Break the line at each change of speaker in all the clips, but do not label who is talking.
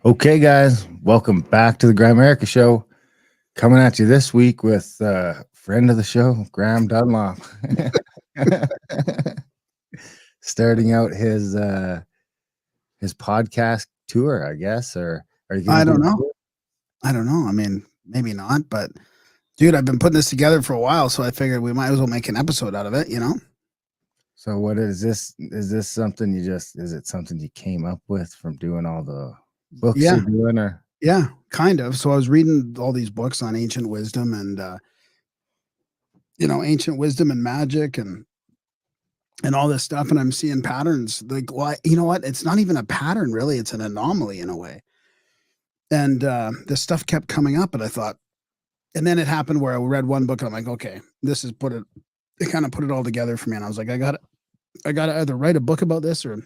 Okay, guys, welcome back to the Grimerica Show. Coming at you this week with friend of the show, Graham Dunlop. Starting out his podcast tour, I guess, or are you
I
gonna
don't
do
know. I don't know. I mean, maybe not, but dude, I've been putting this together for a while, so I figured we might as well make an episode out of it, you know?
So what is this? Is this something is it something you came up with from doing all the books
Yeah,
you're doing, or
yeah, kind of. So I was reading all these books on ancient wisdom and ancient wisdom and magic and all this stuff, and I'm seeing patterns like why you know what? It's not even a pattern really, it's an anomaly in a way. And this stuff kept coming up, and I thought, and then it happened where I read one book and I'm like, okay, this is it kind of put it all together for me. And I was like, I gotta either write a book about this or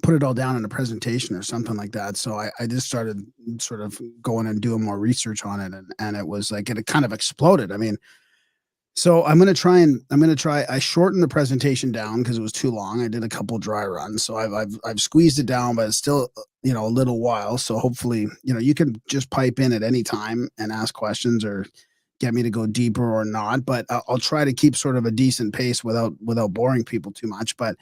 put it all down in a presentation or something like that. So I just started sort of going and doing more research on it, and it was like it kind of exploded. I mean, so I shortened the presentation down because it was too long. I did a couple dry runs, so I've squeezed it down, but it's still a little while. So hopefully you can just pipe in at any time and ask questions or get me to go deeper or not. But I'll try to keep sort of a decent pace without boring people too much. But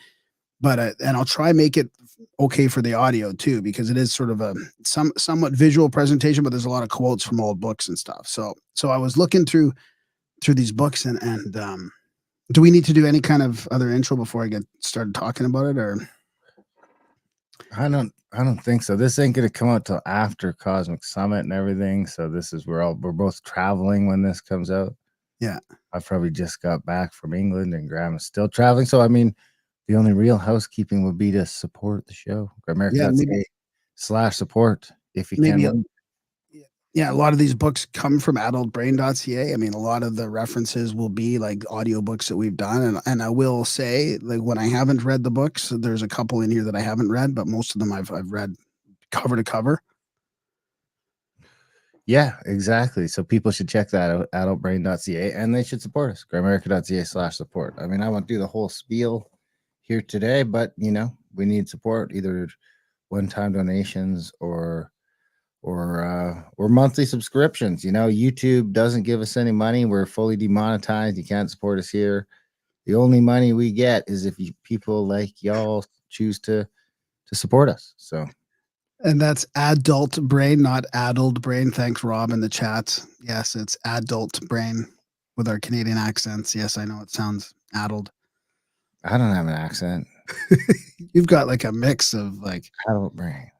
and I'll try make it okay for the audio too, because it is sort of a somewhat visual presentation, but there's a lot of quotes from old books and stuff. So I was looking through these books and do we need to do any kind of other intro before I get started talking about it, or
I don't think so. This ain't gonna come out till after Cosmic Summit and everything. So this is we're both traveling when this comes out.
yeah.
I probably just got back from England and Graham is still traveling. So I mean, the only real housekeeping would be to support the show.
Yeah, maybe
America.ca/support if you
maybe
can.
yeah, a lot of these books come from adultbrain.ca. I mean, a lot of the references will be like audiobooks that we've done. And I will say, like, when I haven't read the books, there's a couple in here that I haven't read, but most of them I've read cover to cover.
Yeah, exactly. So people should check that out, adultbrain.ca, and they should support us. Grimerica.ca/support. I mean, I won't do the whole spiel here today, but we need support, either one-time donations or monthly subscriptions. YouTube doesn't give us any money. We're fully demonetized. You can't support us here. The only money we get is if people like y'all choose to support us. So,
And that's adult brain, not addled brain. Thanks, Rob, in the chat. Yes, it's adult brain with our Canadian accents. Yes, I know it sounds addled.
I don't have an accent.
You've got like a mix of like
Adult brain.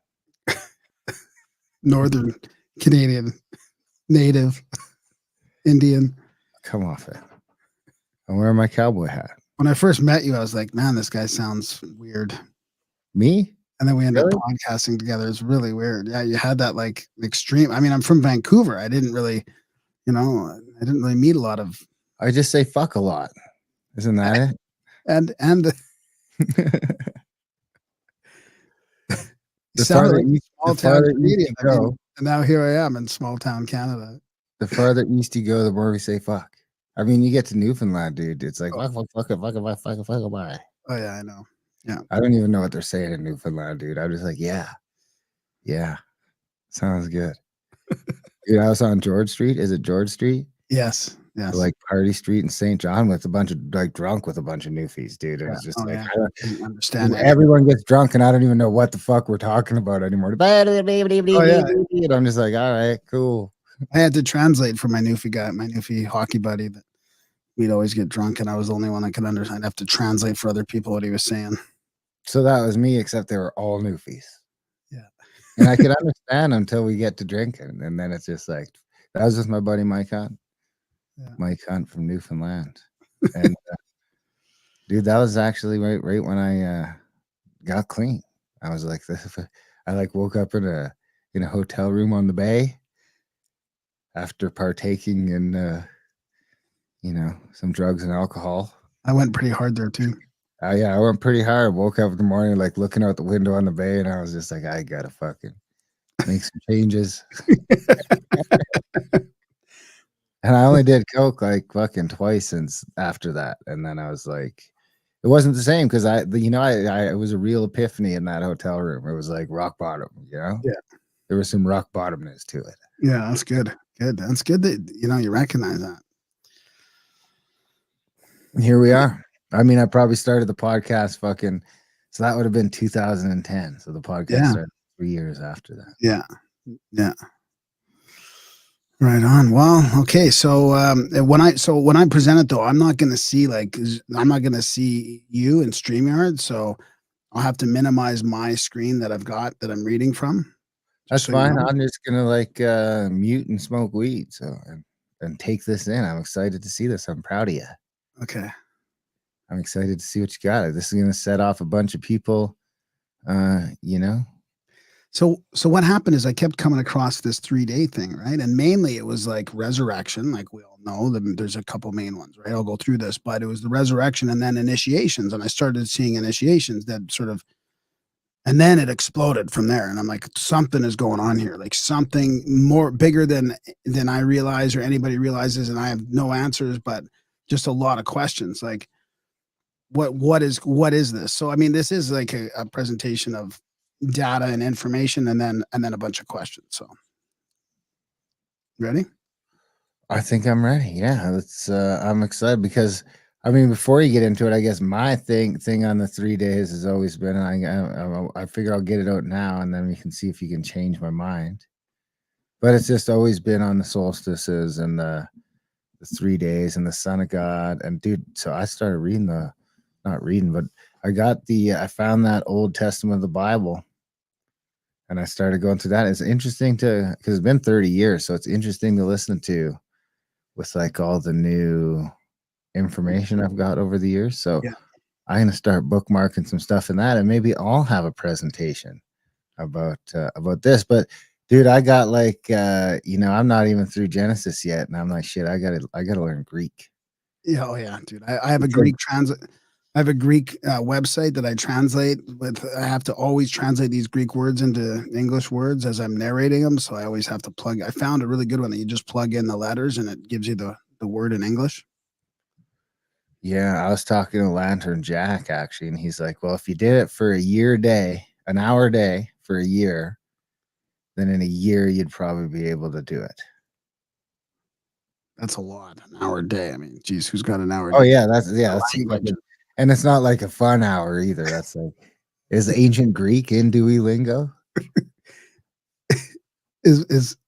Northern Canadian, native, Indian.
Come off it. I'm wearing my cowboy hat.
When I first met you, I was like, man, this guy sounds weird.
Me?
And then we ended
Really?
up podcasting together. It's really weird. Yeah, you had that like extreme. I mean, I'm from Vancouver. I didn't really meet a lot of
I just say fuck a lot. Isn't that it?
and
The
sounded
farther
like
east,
small
the
town
farther east
Canadian.
you
I mean,
go,
and now here I am in small town Canada.
the farther east you go, the more we say fuck. I mean, you get to Newfoundland, dude. It's like
Oh,
fuck, bye.
oh yeah, I know. Yeah.
I don't even know what they're saying in Newfoundland, dude. I'm just like, yeah, sounds good. Dude, I was on George Street. Is it George Street?
Yes. Yes.
Like Party Street in St. John with a bunch of drunk with a bunch of newfies, dude. It
Yeah.
was just
Oh
like
yeah. I didn't understand it.
everyone gets drunk and I don't even know what the fuck we're talking about anymore.
Oh yeah.
And I'm just like, all right, cool.
I had to translate for my newfie guy, my newfie hockey buddy, that we'd always get drunk and I was the only one that could understand. I'd have to translate for other people what he was saying.
So that was me, except they were all newfies.
Yeah.
And I could understand until we get to drinking. And then it's just like, that was with my buddy Mike Hunt.
Yeah.
Mike Hunt from Newfoundland. And dude, that was actually right when I got clean. I was like, I like woke up in a hotel room on the bay after partaking in some drugs and alcohol.
I went pretty hard there too.
Yeah, I went pretty hard. Woke up in the morning, like looking out the window on the bay, and I was just like, I gotta fucking make some changes. And I only did coke like fucking twice since after that, and then I was like, it wasn't the same because it was a real epiphany in that hotel room. It was like rock bottom,
Yeah.
there was some rock bottomness to it.
Yeah, that's good. Good. That's good that you recognize that.
Here we are. I mean, I probably started the podcast fucking, so that would have been 2010. So the podcast started 3 years after that.
Yeah. Yeah. Right on. Well, okay. So when I present it though, I'm not gonna see you in StreamYard, so I'll have to minimize my screen that I've got that I'm reading from.
That's
So you
fine.
know.
I'm just gonna like mute and smoke weed. So and take this in. I'm excited to see this. I'm proud of you.
Okay.
I'm excited to see what you got. This is gonna set off a bunch of people. You know.
So what happened is I kept coming across this 3-day thing, right? And mainly it was like resurrection, like we all know. There's a couple main ones, right? I'll go through this, but it was the resurrection and then initiations, and I started seeing initiations that sort of, and then it exploded from there. And I'm like, something is going on here, like something more bigger than I realize or anybody realizes, and I have no answers, but just a lot of questions, like what is this? So I mean, this is like a presentation of data and information, and then a bunch of questions. So ready?
I think I'm ready. Yeah, I'm excited because I mean, before you get into it, I guess my thing on the 3 days has always been, I figure I'll get it out now, and then we can see if you can change my mind. But it's just always been on the solstices and the 3 days and the Son of God. And dude, so I started reading not reading, but I found that Old Testament of the Bible. And I started going through that. It's interesting because it's been 30 years. So it's interesting to listen to with like all the new information I've got over the years. So
Yeah.
I'm going to start bookmarking some stuff in that, and maybe I'll have a presentation about this. But dude, I got like, I'm not even through Genesis yet. And I'm like, shit, I gotta learn Greek.
Yeah. Oh yeah, dude. I have a Greek website that I translate with. I have to always translate these Greek words into English words as I'm narrating them. So I always have to I found a really good one that you just plug in the letters and it gives you the word in English.
Yeah, I was talking to Lantern Jack actually, and he's like, well, if you did it for an hour a day for a year, then in a year you'd probably be able to do it.
That's a lot. An hour a day. I mean, geez, who's got an hour?
Oh yeah, that's and it's not like a fun hour either. That's like, is ancient Greek in Duolingo?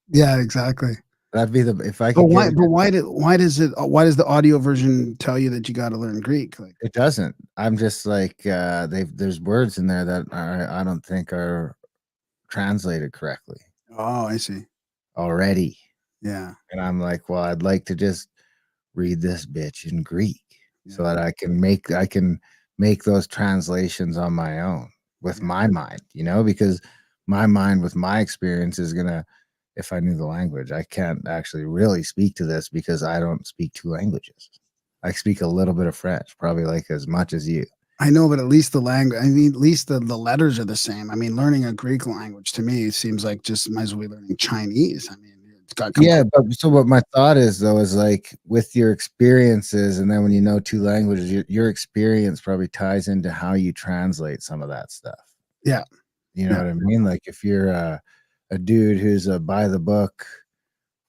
Yeah, exactly.
That'd be if I could.
Why does the audio version tell you that you got to learn Greek? Like,
it doesn't. I'm just like there's words in there that I don't think are translated correctly.
Oh, I see.
Already.
Yeah.
And I'm like, well, I'd like to just read this bitch in Greek so that I can make those translations on my own with my mind, because my mind with my experience is gonna, if I knew the language, I can't actually really speak to this because I don't speak 2 languages. I speak a little bit of French, probably like as much as you.
I know, but at least the language, I mean, at least the letters are the same. I mean, learning a Greek language to me seems like just might as well be learning Chinese. I mean, it's got
but what my thought is though is like with your experiences, and then when you know 2 languages, your experience probably ties into how you translate some of that stuff.
Yeah.
You know what I mean? Like if you're a dude who's a by the book,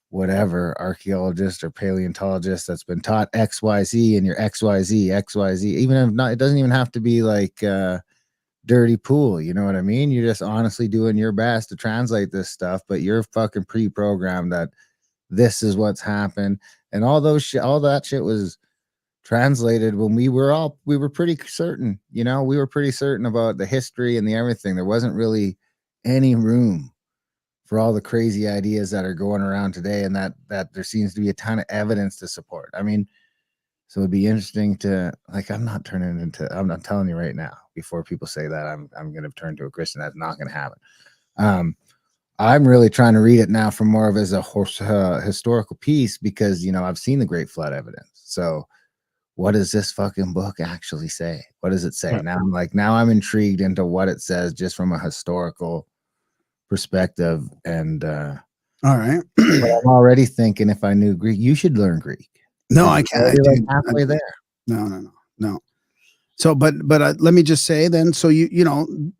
whatever, archaeologist or paleontologist that's been taught XYZ and you're XYZ, even if not, it doesn't even have to be like dirty pool. You know what I mean? You're just honestly doing your best to translate this stuff, but you're fucking pre-programmed that this is what's happened. And all that shit was translated when we were pretty certain, we were pretty certain about the history and the everything. There wasn't really any room for all the crazy ideas that are going around today, and that there seems to be a ton of evidence to support. I mean, so it'd be interesting to, like, I'm not telling you right now, before people say that I'm going to turn to a Christian. That's not going to happen. I'm really trying to read it now from more of as a historical piece because, I've seen the Great Flood evidence. So what does this fucking book actually say? What does it say?
Right.
Now I'm intrigued into what it says just from a historical perspective. And
all right.
but I'm already thinking if I knew Greek, you should learn Greek.
No, I can't.
Like halfway there.
No. So, but let me just say then. So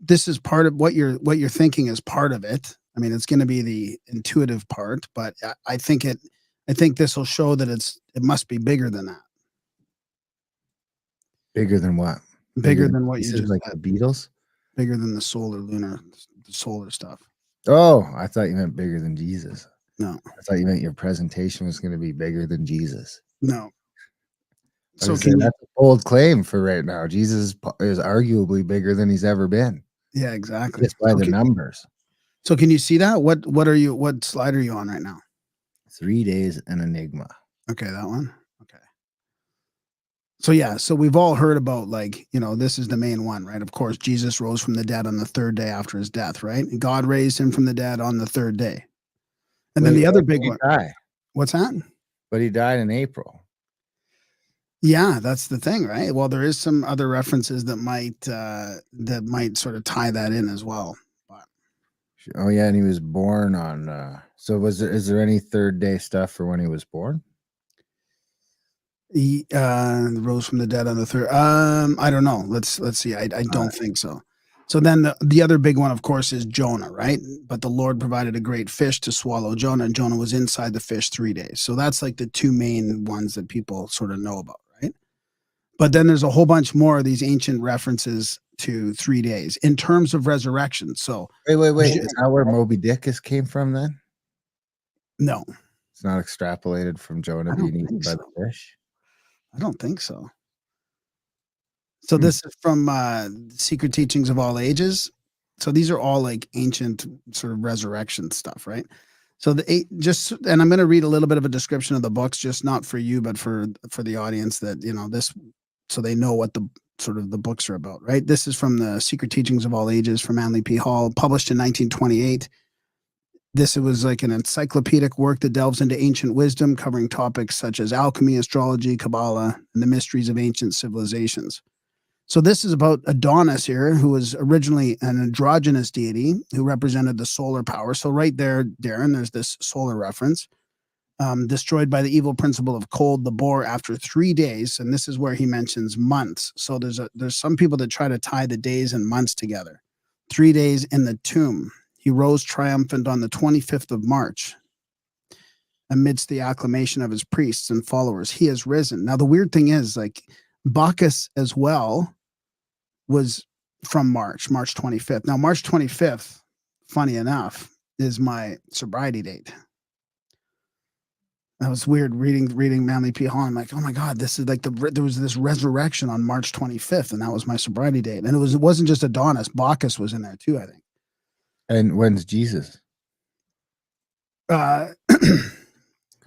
this is part of what you're thinking is part of it. I mean, it's going to be the intuitive part, but I think this will show that it must be bigger than that.
Bigger than what?
Bigger than what you
Jesus,
just
like
said.
the Beatles?
Bigger than the solar lunar, the solar stuff.
Oh, I thought you meant bigger than Jesus.
No.
I thought you meant your presentation was going to be bigger than Jesus.
No.
So that's a bold claim for right now. Jesus is arguably bigger than he's ever been.
Yeah, exactly.
Just by the numbers.
So can you see that? What slide are you on right now?
3 days and Enigma.
Okay, that one. Okay. So yeah, so we've all heard about, like, this is the main one, right? Of course, Jesus rose from the dead on the third day after his death, right? And God raised him from the dead on the third day. And then the other big one. What's that?
But he died in April.
Yeah, that's the thing, right? Well, there is some other references that might sort of tie that in as well. But.
Oh yeah, and he was born on. So is there any third day stuff for when he was born?
He rose from the dead on the third. I don't know. Let's see. I don't think so. So then the other big one, of course, is Jonah, right? But the Lord provided a great fish to swallow Jonah, and Jonah was inside the fish 3 days. So that's like the two main ones that people sort of know about, right? But then there's a whole bunch more of these ancient references to 3 days in terms of resurrection. So
wait. Is that where Moby Dick came from then?
No.
It's not extrapolated from Jonah being eaten by the fish?
I don't think so. So this is from Secret Teachings of All Ages. So these are all like ancient sort of resurrection stuff, right? So and I'm going to read a little bit of a description of the books, just not for you, but for the audience, that this, so they know what the sort of the books are about, right? This is from the Secret Teachings of All Ages from Manly P. Hall, published in 1928. This was like an encyclopedic work that delves into ancient wisdom, covering topics such as alchemy, astrology, Kabbalah, and the mysteries of ancient civilizations. So this is about Adonis here, who was originally an androgynous deity who represented the solar power. So right there, Darren, there's this solar reference. Destroyed by the evil principle of cold, the boar, after 3 days. And this is where he mentions months. So there's some people that try to tie the days and months together. 3 days in the tomb. He rose triumphant on the 25th of March. Amidst the acclamation of his priests and followers, he has risen. Now, the weird thing is, like, Bacchus as well was from March 25th. Now, March 25th, funny enough, is my sobriety date. That was weird reading Manly P. Hall. I'm like, oh my God, this is like there was this resurrection on March 25th, and that was my sobriety date. And it wasn't just Adonis. Bacchus was in there too, I think.
And when's Jesus?
Because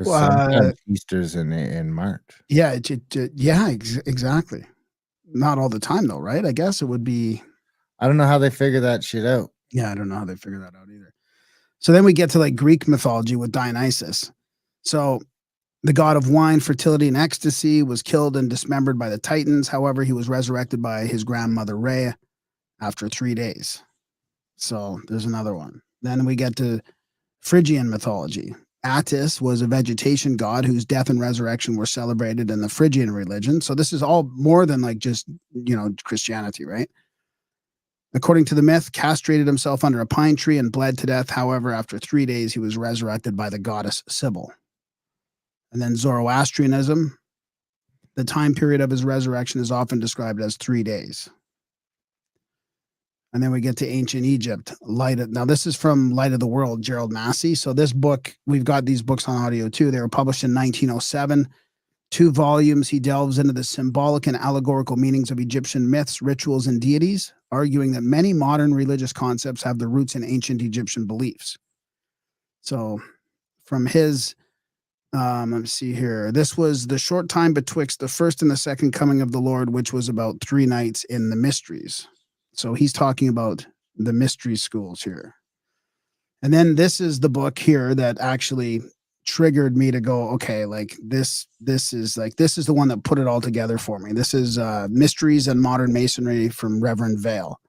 sometimes Easter's in March.
Yeah, exactly. Not all the time though, right? I guess it would be.
I don't know how they figure that shit out.
Yeah, I don't know how they figure that out either. So then we get to like Greek mythology with Dionysus. So the god of wine, fertility, and ecstasy was killed and dismembered by the Titans. However, he was resurrected by his grandmother Rhea after 3 days. So there's another one. Then we get to Phrygian mythology. Attis was a vegetation god whose death and resurrection were celebrated in the Phrygian religion. So this is all more than like just, Christianity, right? According to the myth, castrated himself under a pine tree and bled to death. However, after 3 days, he was resurrected by the goddess Sybil. And then Zoroastrianism, the time period of his resurrection is often described as 3 days. And then we get to ancient Egypt. Now, this is from Light of the World, Gerald Massey. So this book, we've got these books on audio too. They were published in 1907. 2 volumes. He delves into the symbolic and allegorical meanings of Egyptian myths, rituals, and deities, arguing that many modern religious concepts have their roots in ancient Egyptian beliefs. So from his, let me see here. This was the short time betwixt the first and the second coming of the Lord, which was about 3 nights in the mysteries. So he's talking about the mystery schools here. And then this is the book here that actually triggered me to go, okay, like this is the one that put it all together for me. This is Mysteries and Modern Masonry from Reverend Vale.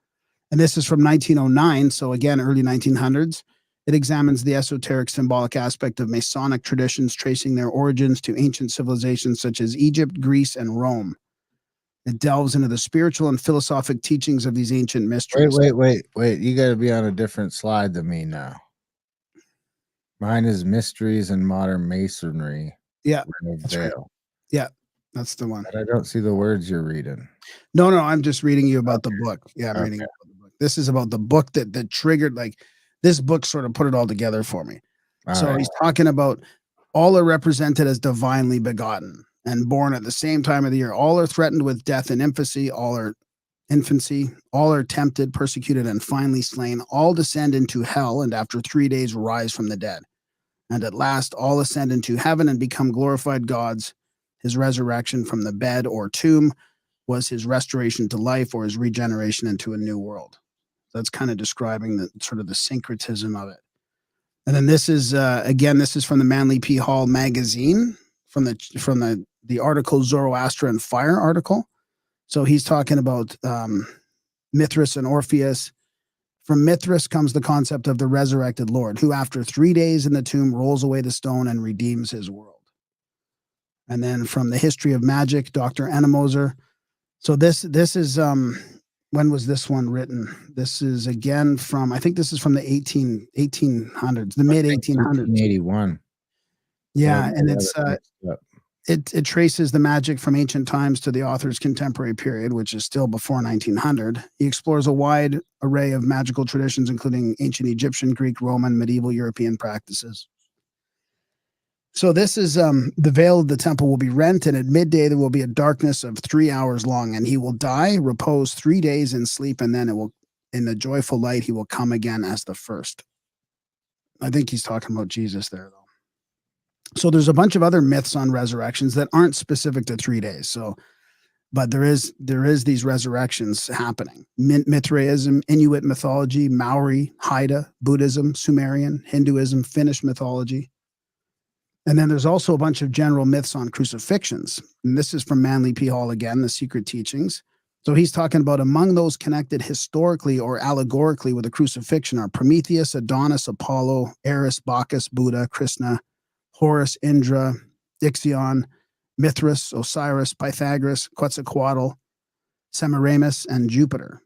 And this is from 1909. So again, early 1900s. It examines the esoteric symbolic aspect of Masonic traditions, tracing their origins to ancient civilizations such as Egypt, Greece, and Rome. It delves into the spiritual and philosophic teachings of these ancient mysteries.
Wait. You got to be on a different slide than me now. Mine is Mysteries in Modern Masonry.
Yeah,
That's
right. Yeah, that's the one.
But I don't see the words you're reading.
No, I'm just reading you about the book. Yeah, I'm reading
Okay.
about the book. This is about the book that triggered, like, this book sort of put it all together for me. So he's talking about all are represented as divinely begotten and born at the same time of the year. All are threatened with death in infancy. All are tempted, persecuted, and finally slain. All descend into hell, and after 3 days rise from the dead. And at last all ascend into heaven and become glorified gods. His resurrection from the bed or tomb was his restoration to life, or his regeneration into a new world. That's kind of describing the sort of the syncretism of it. And then this is this is from the Manly P. Hall magazine, from the article Zoroaster and Fire article. So he's talking about Mithras and Orpheus. From Mithras comes the concept of the resurrected Lord, who after 3 days in the tomb rolls away the stone and redeems his world. And then from the History of Magic, Dr. Ennemoser. So this is when was this one written? This is again from, I think this is from the 1800s, the mid 1800s.
1881.
Yeah, and it traces the magic from ancient times to the author's contemporary period, which is still before 1900. He explores a wide array of magical traditions, including ancient Egyptian, Greek, Roman, medieval European practices. So this is the veil of the temple will be rent, and at midday there will be a darkness of 3 hours long, and he will die, repose 3 days in sleep, and then it will, in the joyful light, he will come again as the first. I think he's talking about Jesus there, though. So there's a bunch of other myths on resurrections that aren't specific to 3 days. So, but there is these resurrections happening. Mithraism, Inuit mythology, Maori, Haida, Buddhism, Sumerian, Hinduism, Finnish mythology. And then there's also a bunch of general myths on crucifixions. And this is from Manly P. Hall again, The Secret Teachings. So he's talking about among those connected historically or allegorically with the crucifixion are Prometheus, Adonis, Apollo, Eris, Bacchus, Buddha, Krishna, Horus, Indra, Ixion, Mithras, Osiris, Pythagoras, Quetzalcoatl, Semiramis, and Jupiter.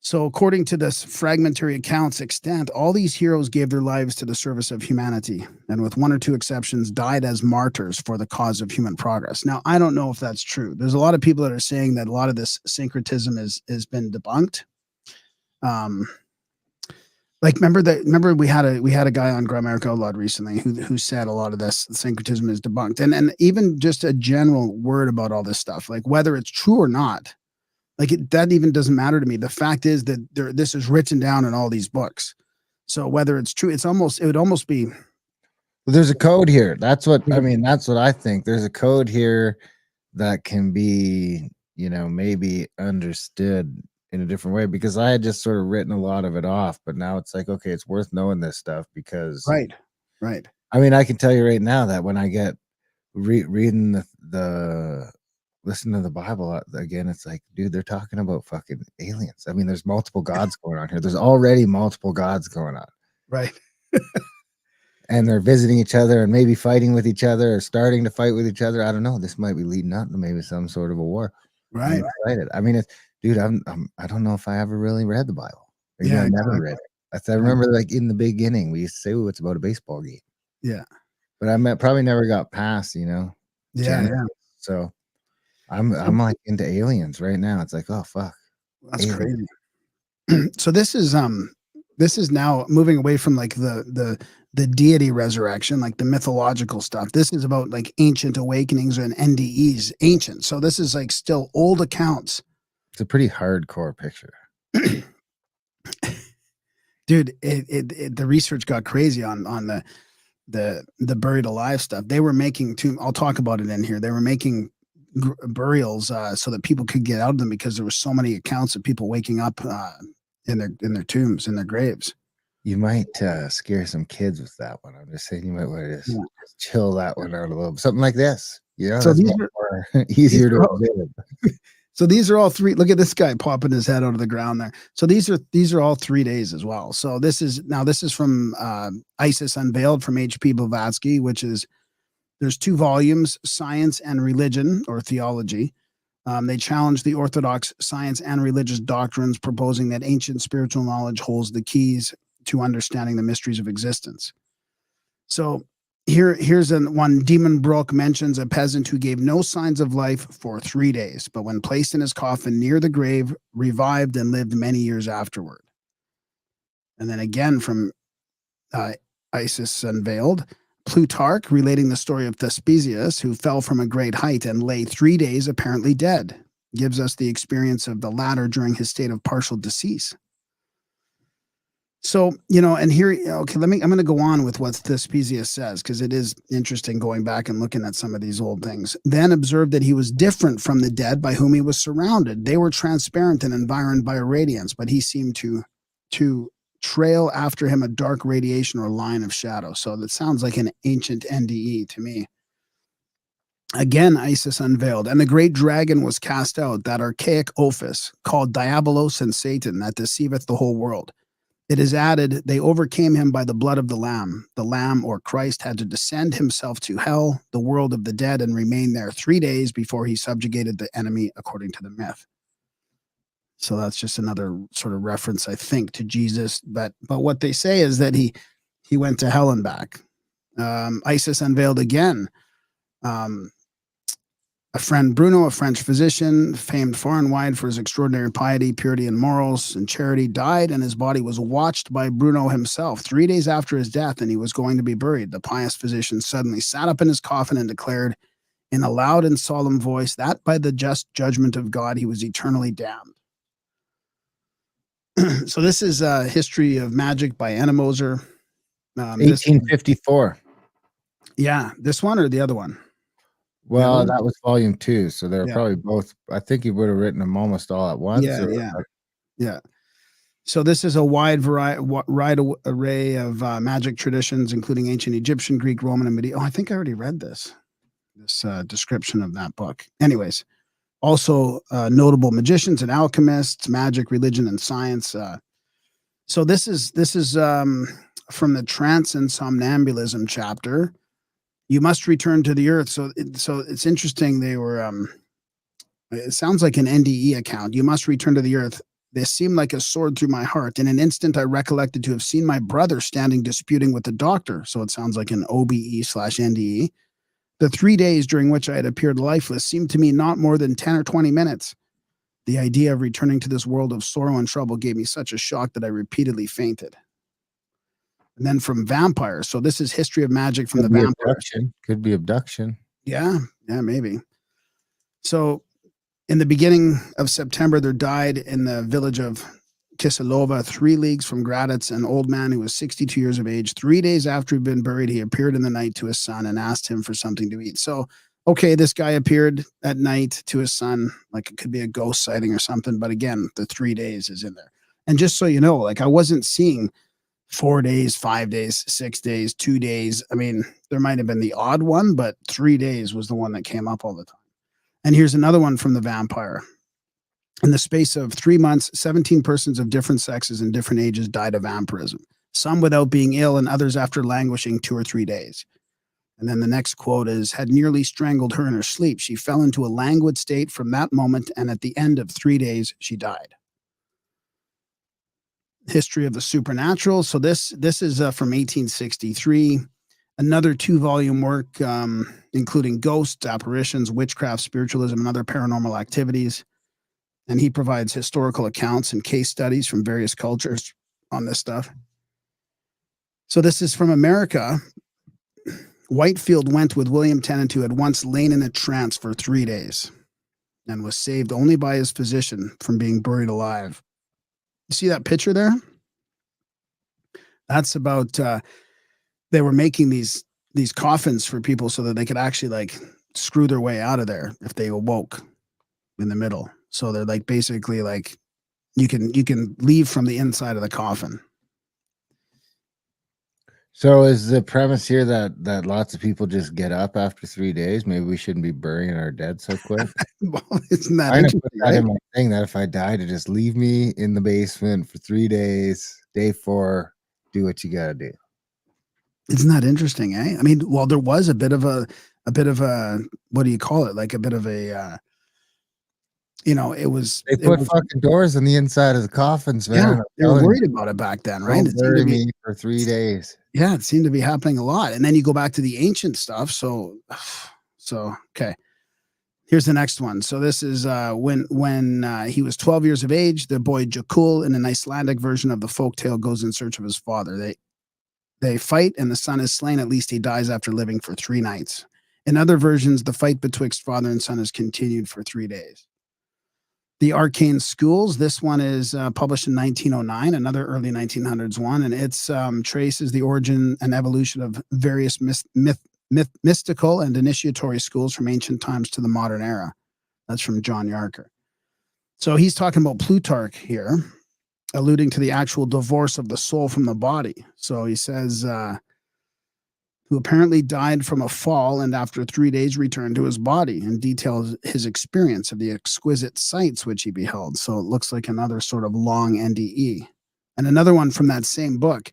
So according to this fragmentary account's extent, all these heroes gave their lives to the service of humanity, and with one or two exceptions, died as martyrs for the cause of human progress. Now, I don't know if that's true. There's a lot of people that are saying that a lot of this syncretism has been debunked. Like remember we had a guy on Grimericans recently who said a lot of this syncretism is debunked, and even just a general word about all this stuff, like whether it's true or not, like that even doesn't matter to me. The fact is that this is written down in all these books. So whether it's true, it would almost be.
Well, there's a code here. That's what I mean. That's what I think. There's a code here that can be, maybe understood in a different way, because I had just sort of written a lot of it off, but now it's like, okay, it's worth knowing this stuff because
right.
I mean, I can tell you right now that when I get reading the listen to the Bible again, it's like, dude, they're talking about fucking aliens. I mean, there's multiple gods going on here. There's already multiple gods going on.
Right.
And they're visiting each other and maybe fighting with each other or starting to fight with each other. I don't know. This might be leading up to maybe some sort of a war.
Right.
I'm excited. I mean, dude, I don't know if I ever really read the Bible.
Yeah,
I never read it. I remember like in the beginning, we used to say, "Oh, it's about a baseball game."
Yeah.
But I probably never got past,
Yeah.
So I'm like into aliens right now. It's like, oh fuck,
that's aliens. Crazy. So this is now moving away from like the deity resurrection, like the mythological stuff. This is about like ancient awakenings and NDEs, ancient. So this is like still old accounts.
It's a pretty hardcore picture.
Dude, the research got crazy on the buried alive stuff. They were making I'll talk about it in here. They were making burials so that people could get out of them, because there were so many accounts of people waking up in their tombs, in their graves.
You might scare some kids with that one. I'm just saying, you might want to just chill that one out a little bit. Something like this. So these are more easier to observe.
So these are all three. Look at this guy popping his head out of the ground there. So these are all 3 days as well. So this is from ISIS Unveiled from H.P. Blavatsky, there's 2 volumes, Science and Religion, or Theology. They challenge the orthodox science and religious doctrines, proposing that ancient spiritual knowledge holds the keys to understanding the mysteries of existence. So here's one. Demon Brook mentions a peasant who gave no signs of life for 3 days, but when placed in his coffin near the grave, revived and lived many years afterward. And then again from Isis Unveiled, Plutarch, relating the story of Thespesius, who fell from a great height and lay 3 days apparently dead, gives us the experience of the latter during his state of partial decease. So, and here, okay, I'm going to go on with what Thespesius says, because it is interesting going back and looking at some of these old things. Then observed that he was different from the dead by whom he was surrounded. They were transparent and environed by a radiance, but he seemed to trail after him a dark radiation or line of shadow. So that sounds like an ancient NDE to me. Again, Isis Unveiled, and the great dragon was cast out, that archaic Ophis, called Diabolos and Satan, that deceiveth the whole world. It is added, they overcame him by the blood of the Lamb. The Lamb, or Christ, had to descend himself to hell, the world of the dead, and remain there 3 days before he subjugated the enemy, according to the myth. So that's just another sort of reference, I think, to Jesus. But what they say is that he went to hell and back. Isis Unveiled again. A friend Bruno, a French physician, famed far and wide for his extraordinary piety, purity, and morals and charity, died, and his body was watched by Bruno himself 3 days after his death, and he was going to be buried. The pious physician suddenly sat up in his coffin and declared in a loud and solemn voice that by the just judgment of God he was eternally damned. So this is History of Magic by Anna Moser.
1854.
Yeah, this one or the other one?
Well, that was volume 2, so they're
Yeah.
probably both. I think he would have written them almost all at once.
Yeah. So this is a wide array of magic traditions, including ancient Egyptian, Greek, Roman, and medieval. Oh, I think I already read this description of that book. Anyways, also notable magicians and alchemists, magic, religion, and science. So this is from the trance and somnambulism chapter. You must return to the earth. So it's interesting. They were, it sounds like an NDE account. You must return to the earth. This seemed like a sword through my heart. In an instant, I recollected to have seen my brother standing disputing with the doctor. So it sounds like an OBE/NDE. The 3 days during which I had appeared lifeless seemed to me not more than 10 or 20 minutes. The idea of returning to this world of sorrow and trouble gave me such a shock that I repeatedly fainted. And then from vampires. So this is History of Magic from the vampires.
Could be abduction.
Yeah, maybe. So in the beginning of September, there died in the village of Kisilova, 3 leagues from Graditz, an old man who was 62 years of age. 3 days after he'd been buried, he appeared in the night to his son and asked him for something to eat. So, okay, this guy appeared at night to his son, like it could be a ghost sighting or something. But again, the 3 days is in there. And just so you know, like I wasn't seeing 4 days, 5 days, 6 days, 2 days. I mean, there might have been the odd one, but 3 days was the one that came up all the time. And here's another one from the vampire. In the space of 3 months, 17 persons of different sexes and different ages died of vampirism, some without being ill and others after languishing 2 or 3 days. And then the next quote is, had nearly strangled her in her sleep. She fell into a languid state from that moment, and at the end of 3 days, she died. History of the Supernatural. So this is from 1863. Another 2-volume work, including ghosts, apparitions, witchcraft, spiritualism, and other paranormal activities. And he provides historical accounts and case studies from various cultures on this stuff. So this is from America. Whitefield went with William Tennant, who had once lain in a trance for 3 days and was saved only by his physician from being buried alive. You see that picture there? That's about, they were making these coffins for people so that they could actually like screw their way out of there if they awoke in the middle. So they're like basically like you can leave from the inside of the coffin.
So is the premise here that lots of people just get up after 3 days? Maybe we shouldn't be burying our dead so quick.
Well, isn't that
I
interesting?
put that in my thing that if I die, to just leave me in the basement for 3 days. Day 4, do what you gotta do.
Isn't that interesting, eh? I mean, well, there was a bit of a what do you call it? Like a bit of a you know, it was
They put fucking doors on the inside of the coffins,
yeah,
man. I'm
they were
telling
worried
you.
about it back then, right?
Don't
It seemed to
bury
be
me for 3 days.
yeah, it seemed to be happening a lot. And then you go back to the ancient stuff. So okay. Here's the next one. So this is when he was 12 years of age, the boy Jakul in an Icelandic version of the folktale goes in search of his father. They fight and the son is slain. At least he dies after living for 3 nights. In other versions, the fight betwixt father and son is continued for 3 days. The Arcane Schools. This one is published in 1909, another early 1900s one, and it's traces the origin and evolution of various mystical and initiatory schools from ancient times to the modern era. That's from John Yarker. So he's talking about Plutarch here, alluding to the actual divorce of the soul from the body. So he says, who apparently died from a fall and after 3 days returned to his body, and details his experience of the exquisite sights which he beheld. So it looks like another sort of long NDE. And another one from that same book.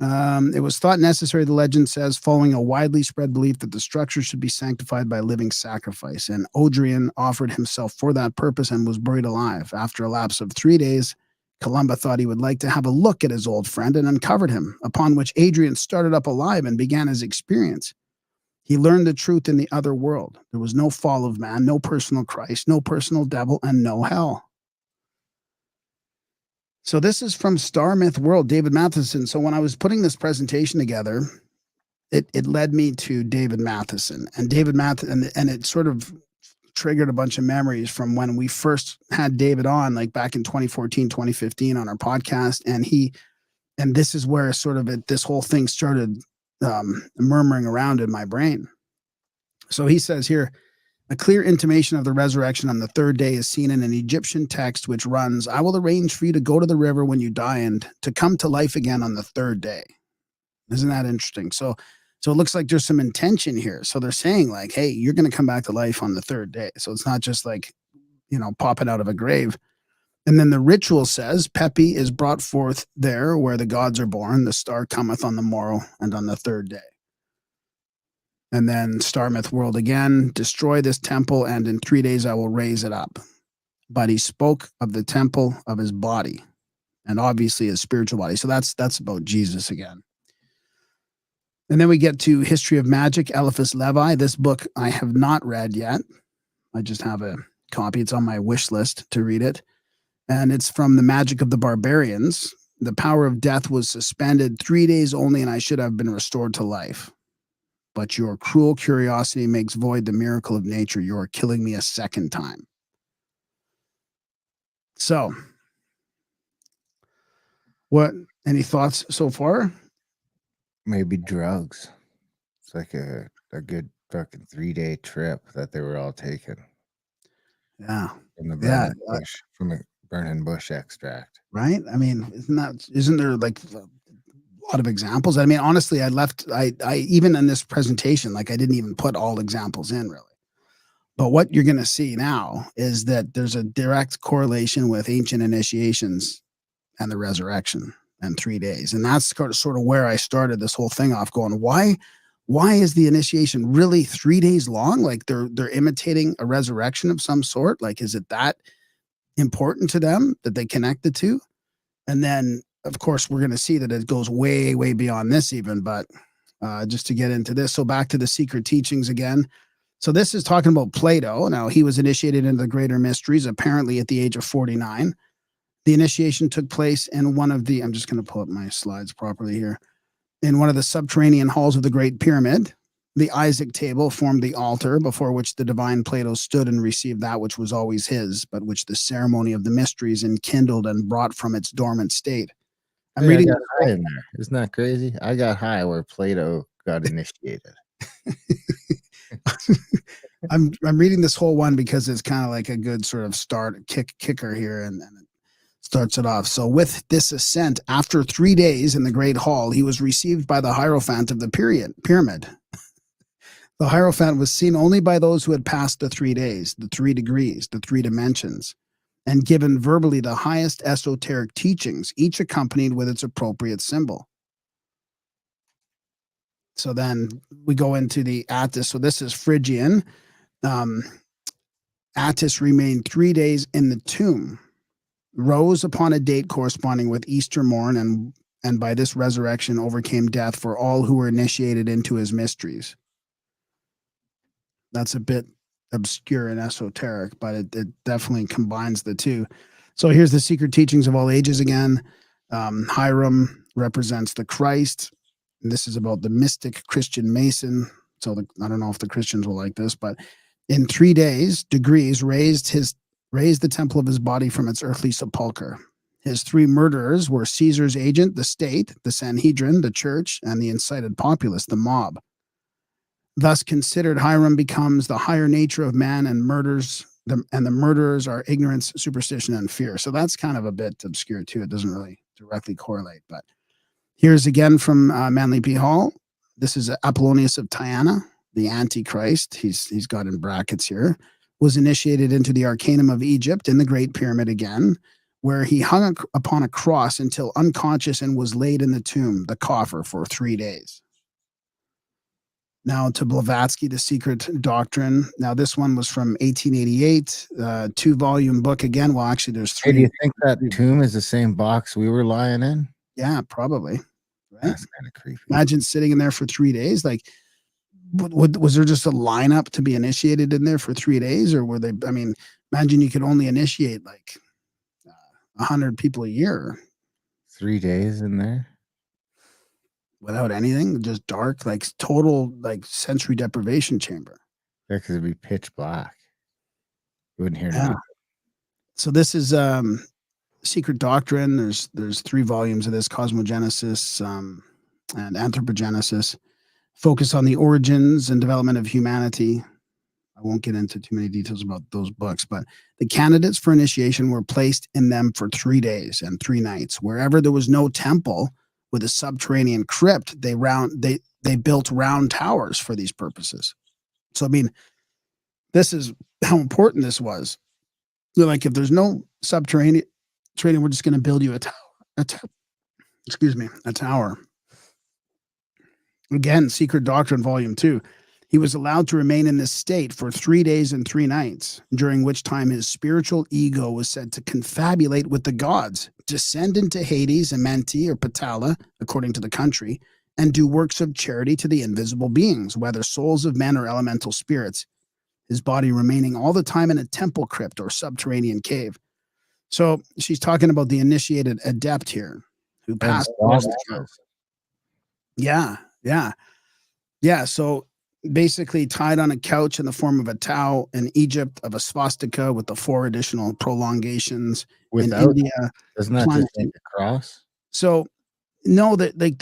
It was thought necessary, the legend says, following a widely spread belief that the structure should be sanctified by living sacrifice. And Odrian offered himself for that purpose and was buried alive. After a lapse of 3 days, Columba thought he would like to have a look at his old friend and uncovered him, upon which Adrian started up alive and began his experience. He learned the truth in the other world. There was no fall of man, no personal Christ, no personal devil, and no hell. So this is from Star Myth World, David Matheson. So when I was putting this presentation together, it led me to David Matheson. And David Matheson, and it sort of triggered a bunch of memories from when we first had David on, like back in 2014, 2015 on our podcast. And this is where sort of this whole thing started murmuring around in my brain. So he says here, a clear intimation of the resurrection on the third day is seen in an Egyptian text which runs, I will arrange for you to go to the river when you die and to come to life again on the third day. Isn't that interesting? So it looks like there's some intention here. So they're saying like, hey, you're going to come back to life on the third day. So it's not just like, popping out of a grave. And then the ritual says, Pepi is brought forth there where the gods are born. The star cometh on the morrow and on the third day. And then Star Myth World again, destroy this temple and in 3 days I will raise it up. But he spoke of the temple of his body and obviously his spiritual body. So that's about Jesus again. And then we get to History of Magic, Eliphas Levi. This book I have not read yet. I just have a copy. It's on my wish list to read it. And it's from The Magic of the Barbarians. The power of death was suspended 3 days only, and I should have been restored to life. But your cruel curiosity makes void the miracle of nature. You are killing me a second time. So, any thoughts so far?
Maybe drugs. It's like a good fucking 3-day trip that they were all taking.
Yeah.
From the burning bush, from the burning bush extract.
Right? I mean, isn't there like a lot of examples? I mean, honestly, I even in this presentation, like I didn't even put all examples in really. But what you're going to see now is that there's a direct correlation with ancient initiations and the resurrection and 3 days. And that's sort of where I started this whole thing off going, why is the initiation really 3 days long? Like they're imitating a resurrection of some sort. Like, is it that important to them that they connected to? And then of course we're going to see that it goes way, way beyond this even, but just to get into this. So back to the secret teachings again. So this is talking about Plato. Now he was initiated into the greater mysteries, apparently at the age of 49. The initiation took place in one of the, I'm just going to pull up my slides properly here, in one of the subterranean halls of the Great Pyramid. The Isaac table formed the altar before which the divine Plato stood and received that which was always his, but which the ceremony of the mysteries enkindled and brought from its dormant state.
I got high in there. Isn't that crazy? I got high where Plato got initiated.
I'm reading this whole one because it's kind of like a good sort of kicker here, and it starts it off. So with this ascent, after 3 days in the great hall, he was received by the Hierophant of the pyramid. The Hierophant was seen only by those who had passed the 3 days, the 3 degrees, the 3 dimensions, and given verbally the highest esoteric teachings, each accompanied with its appropriate symbol. So then we go into the Attis. So this is Phrygian. Attis remained 3 days in the tomb, rose upon a date corresponding with Easter morn, and by this resurrection overcame death for all who were initiated into his mysteries. That's a bit obscure and esoteric, but it definitely combines the two. So here's the secret teachings of all ages again. Hiram represents the Christ. And this is about the mystic Christian Mason. So I don't know if the Christians will like this, but in 3 days, degrees raised the temple of his body from its earthly sepulcher. His 3 murderers were Caesar's agent, the state, the Sanhedrin, the church, and the incited populace, the mob. Thus considered, Hiram becomes the higher nature of man, and the murderers are ignorance, superstition, and fear. So that's kind of a bit obscure too. It doesn't really directly correlate. But here's again from Manly P. Hall. This is Apollonius of Tyana, the Antichrist. He's got in brackets here. Was initiated into the Arcanum of Egypt in the Great Pyramid again, where he hung upon a cross until unconscious and was laid in the tomb, the coffer, for 3 days. Now to Blavatsky, The Secret Doctrine. Now this one was from 1888, 2-volume book again. Well, actually, there's 3.
Hey, do you think that tomb is the same box we were lying in?
Yeah, probably. Right?
That's kind of creepy.
Imagine sitting in there for 3 days. Like, was there just a lineup to be initiated in there for 3 days, or were they? I mean, imagine you could only initiate like 100 people a year.
3 days in there
without anything, just dark, like total like sensory deprivation chamber.
Yeah, because it'd be pitch black. You wouldn't hear
Yeah.
nothing.
So this is Secret Doctrine. There's 3 volumes of this: Cosmogenesis and Anthropogenesis. Focus on the origins and development of humanity. I won't get into too many details about those books, but the candidates for initiation were placed in them for 3 days and 3 nights. Wherever there was no temple with a subterranean crypt, they built round towers for these purposes. So I mean, this is how important this was. They're like, if there's no subterranean, we're just going to build you a tower. Again, Secret Doctrine, Volume 2. He was allowed to remain in this state for 3 days and 3 nights, during which time his spiritual ego was said to confabulate with the gods, descend into Hades, Amenti, or Patala, according to the country, and do works of charity to the invisible beings, whether souls of men or elemental spirits, his body remaining all the time in a temple crypt or subterranean cave. So she's talking about the initiated adept here who passed. Yeah. So basically tied on a couch in the form of a tau in Egypt of a swastika with the 4 additional prolongations.
Without,
in India.
Doesn't that just make a cross?
So no, that like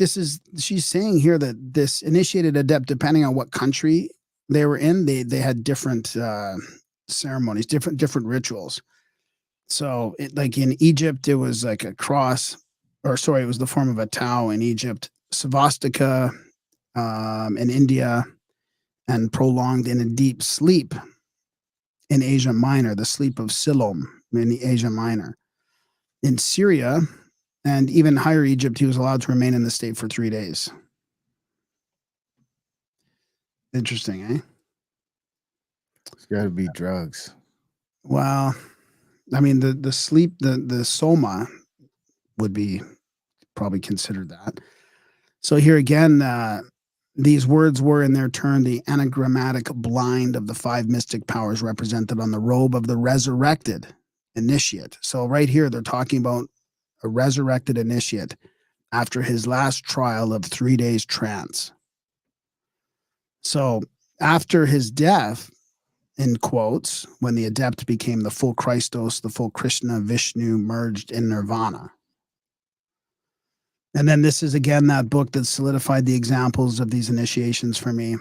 she's saying here that this initiated adept, depending on what country they were in, they had different ceremonies, different rituals. So like in Egypt, it was like a cross, it was the form of a tau in Egypt, swastika in India, and prolonged in a deep sleep in Asia Minor, the sleep of Siloam in the Asia Minor. In Syria and even Higher Egypt, he was allowed to remain in the state for 3 days. Interesting, eh?
It's got to be drugs.
Well, I mean, the sleep, the soma would be probably considered that. So here again, these words were in their turn the anagrammatic blind of the 5 mystic powers represented on the robe of the resurrected initiate. So right here, they're talking about a resurrected initiate after his last trial of 3 days trance. So after his death, in quotes, when the adept became the full Christos, the full Krishna, Vishnu merged in nirvana. And then this is again that book that solidified the examples of these initiations for me.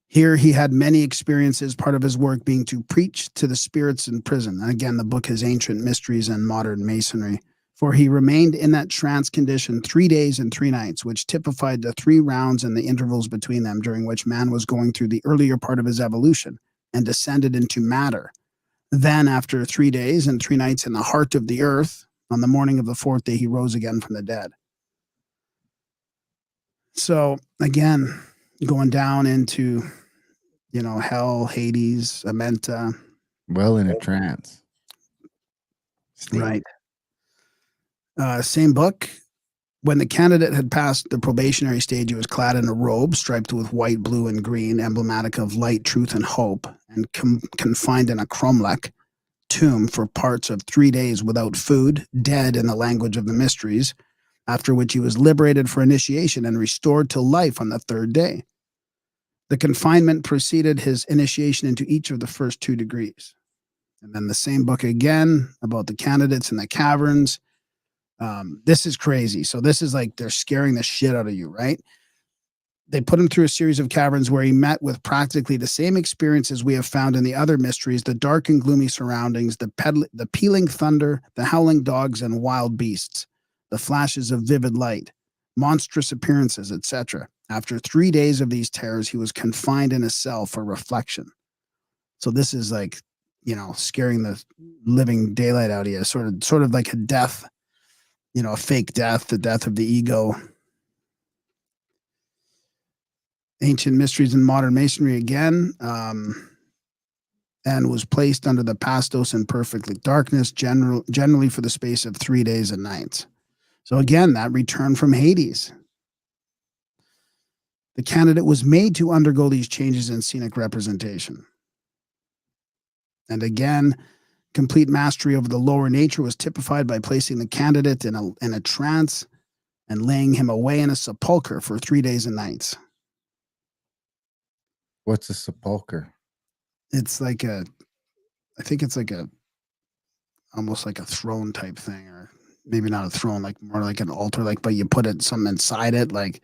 Here he had many experiences, part of his work being to preach to the spirits in prison. And again, the book has ancient mysteries and modern masonry. For he remained in that trance condition 3 days and 3 nights, which typified the 3 rounds and the intervals between them, during which man was going through the earlier part of his evolution and descended into matter. Then, after 3 days and 3 nights in the heart of the earth, on the morning of the 4th day, he rose again from the dead. So again, going down into, hell, Hades, Amenta.
Well in a trance.
Right. Same book. When the candidate had passed the probationary stage, he was clad in a robe striped with white, blue, and green, emblematic of light, truth, and hope, and confined in a cromlech tomb for parts of 3 days without food, dead in the language of the mysteries, after which he was liberated for initiation and restored to life on the 3rd day. The confinement preceded his initiation into each of the first 2 degrees. And then the same book again about the candidates in the caverns. This is crazy. So this is like they're scaring the shit out of you, right? They put him through a series of caverns where he met with practically the same experiences we have found in the other mysteries: the dark and gloomy surroundings, the pealing thunder, the howling dogs and wild beasts, the flashes of vivid light, monstrous appearances, etc. After 3 days of these terrors, he was confined in a cell for reflection. So this is like, scaring the living daylight out of you, sort of like a death, a fake death, the death of the ego. Ancient Mysteries in Modern Masonry again, and was placed under the pastos in perfect darkness, generally for the space of 3 days and nights. So again, that return from Hades. The candidate was made to undergo these changes in scenic representation. And again, complete mastery over the lower nature was typified by placing the candidate in a trance and laying him away in a sepulcher for 3 days and nights.
What's a sepulcher?
It's like I think it's like almost like a throne type thing, or maybe not a throne, like more like an altar, but you put something inside it. Like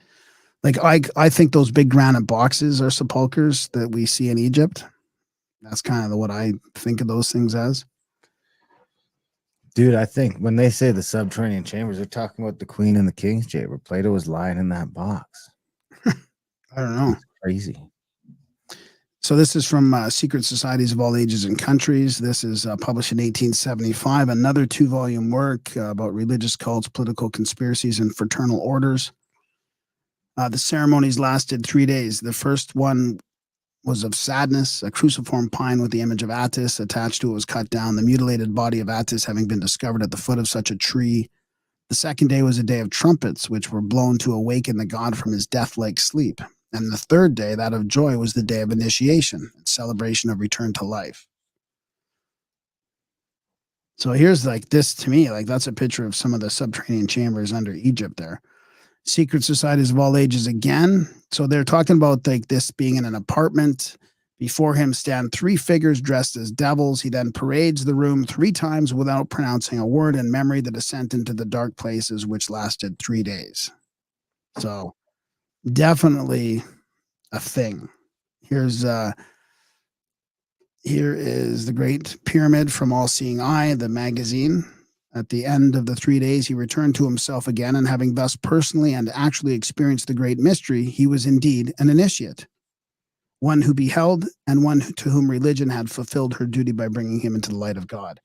I think those big granite boxes are sepulchers that we see in Egypt. That's kind of what I think of those things as.
Dude, I think when they say the subterranean chambers, they're talking about the Queen and the King's chamber. Plato was lying in that box.
I don't know.
It's crazy.
So this is from Secret Societies of All Ages and Countries. This is published in 1875. Another 2-volume work about religious cults, political conspiracies, and fraternal orders. The ceremonies lasted 3 days. The first one was of sadness. A cruciform pine with the image of Attis attached to it was cut down, the mutilated body of Attis having been discovered at the foot of such a tree. The second day was a day of trumpets, which were blown to awaken the god from his death-like sleep. And the third day, that of joy, was the day of initiation, celebration of return to life. So here's this to me, that's a picture of some of the subterranean chambers under Egypt there. Secret Societies of All Ages again. So they're talking about this being in an apartment. Before him stand 3 figures dressed as devils. He then parades the room 3 times without pronouncing a word in memory the descent into the dark places, which lasted 3 days. So definitely a thing. Here is the Great Pyramid from All Seeing Eye, the magazine. At the end of the 3 days, he returned to himself again, and having thus personally and actually experienced the great mystery, he was indeed an initiate, one who beheld and one to whom religion had fulfilled her duty by bringing him into the light of God.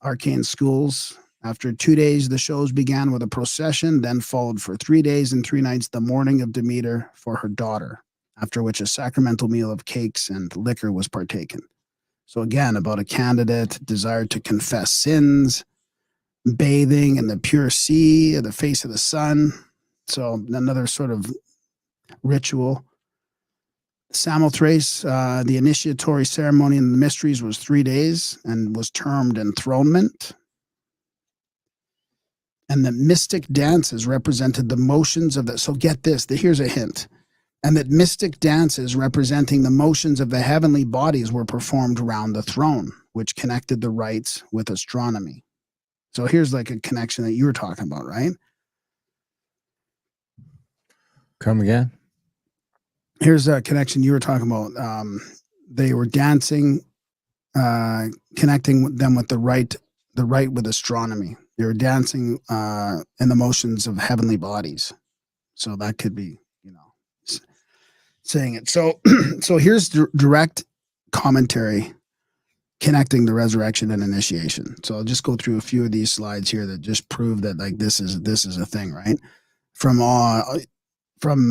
Arcane schools. After 2 days, the shows began with a procession, then followed for 3 days and 3 nights the mourning of Demeter for her daughter, after which a sacramental meal of cakes and liquor was partaken. So again, about a candidate desired to confess sins, bathing in the pure sea, the face of the sun. So another sort of ritual. Samothrace, the initiatory ceremony in the mysteries was 3 days and was termed enthronement. And the mystic dances represented the motions of the, so get this, here's a hint. And that mystic dances representing the motions of the heavenly bodies were performed round the throne, which connected the rites with astronomy. So here's a connection that you were talking about, right?
Come again?
Here's a connection you were talking about. They were dancing, connecting them with the rite with astronomy. They were dancing in the motions of heavenly bodies. So that could be, saying it. So, so here's direct commentary connecting the resurrection and initiation. So I'll just go through a few of these slides here that just prove that this is a thing, right? From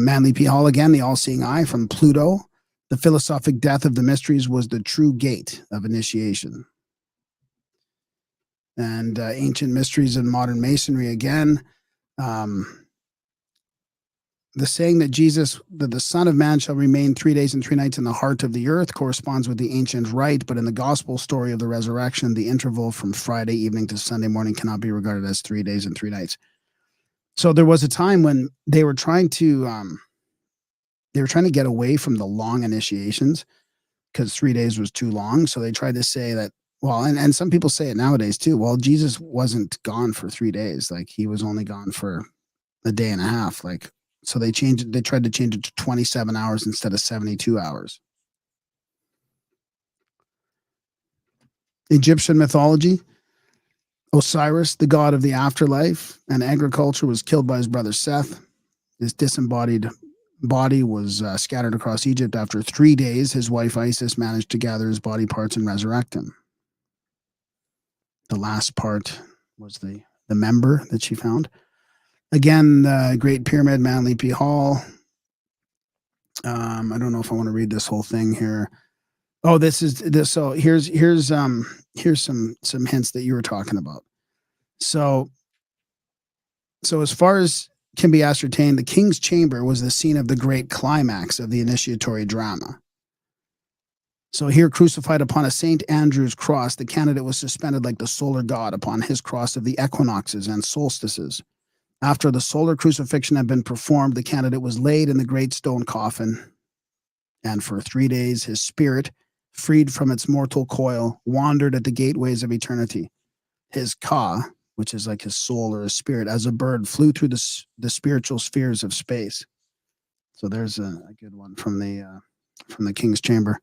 Manly P. Hall again, the all-seeing eye. From Pluto, The philosophic death of the mysteries was the true gate of initiation. And ancient mysteries and modern masonry again. The saying that the Son of Man shall remain 3 days and 3 nights in the heart of the earth corresponds with the ancient rite, but in the gospel story of the resurrection, the interval from Friday evening to Sunday morning cannot be regarded as 3 days and 3 nights. So there was a time when they were trying to get away from the long initiations because 3 days was too long. So they tried to say that, well, and some people say it nowadays too. Well, Jesus wasn't gone for 3 days. Like he was only gone for a day and a half. Like, so they changed it. They tried to change it to 27 hours instead of 72 hours. Egyptian mythology. Osiris, the god of the afterlife and agriculture, was killed by his brother Seth. His disembodied body was scattered across Egypt. After 3 days, his wife Isis managed to gather his body parts and resurrect him. The last part was the member that she found. Again, the Great Pyramid, Manly P. Hall. I don't know if I want to read this whole thing here. Oh, this is this. So here's some hints that you were talking about. So as far as can be ascertained, the King's Chamber was the scene of the great climax of the initiatory drama. So here, crucified upon a St. Andrew's cross, the candidate was suspended like the solar god upon his cross of the equinoxes and solstices. After the solar crucifixion had been performed, the candidate was laid in the great stone coffin, and for 3 days his spirit, freed from its mortal coil, wandered at the gateways of eternity. His ka, which is like his soul or his spirit, as a bird flew through the spiritual spheres of space. So there's a good one from the King's Chamber.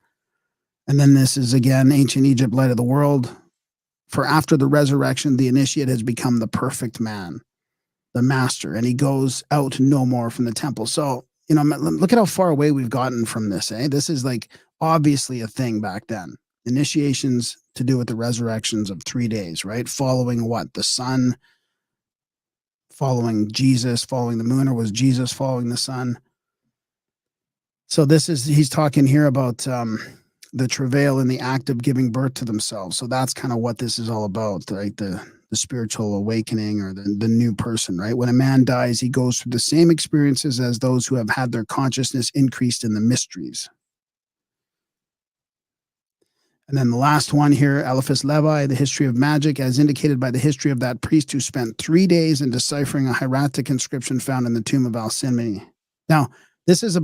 And then this is again ancient Egypt, light of the world. For after the resurrection, the initiate has become the perfect man, the master, and he goes out no more from the temple. So, look at how far away we've gotten from this, eh? This is like obviously a thing back then. Initiations to do with the resurrections of 3 days, right? Following what? The sun, following Jesus, following the moon, or was Jesus following the sun? So he's talking here about the travail in the act of giving birth to themselves. So that's kind of what this is all about, right? The spiritual awakening or the new person, right? When a man dies, he goes through the same experiences as those who have had their consciousness increased in the mysteries. And then the last one here, Eliphas Levi, the history of magic, as indicated by the history of that priest who spent 3 days in deciphering a hieratic inscription found in the tomb of Alcimene. Now, this is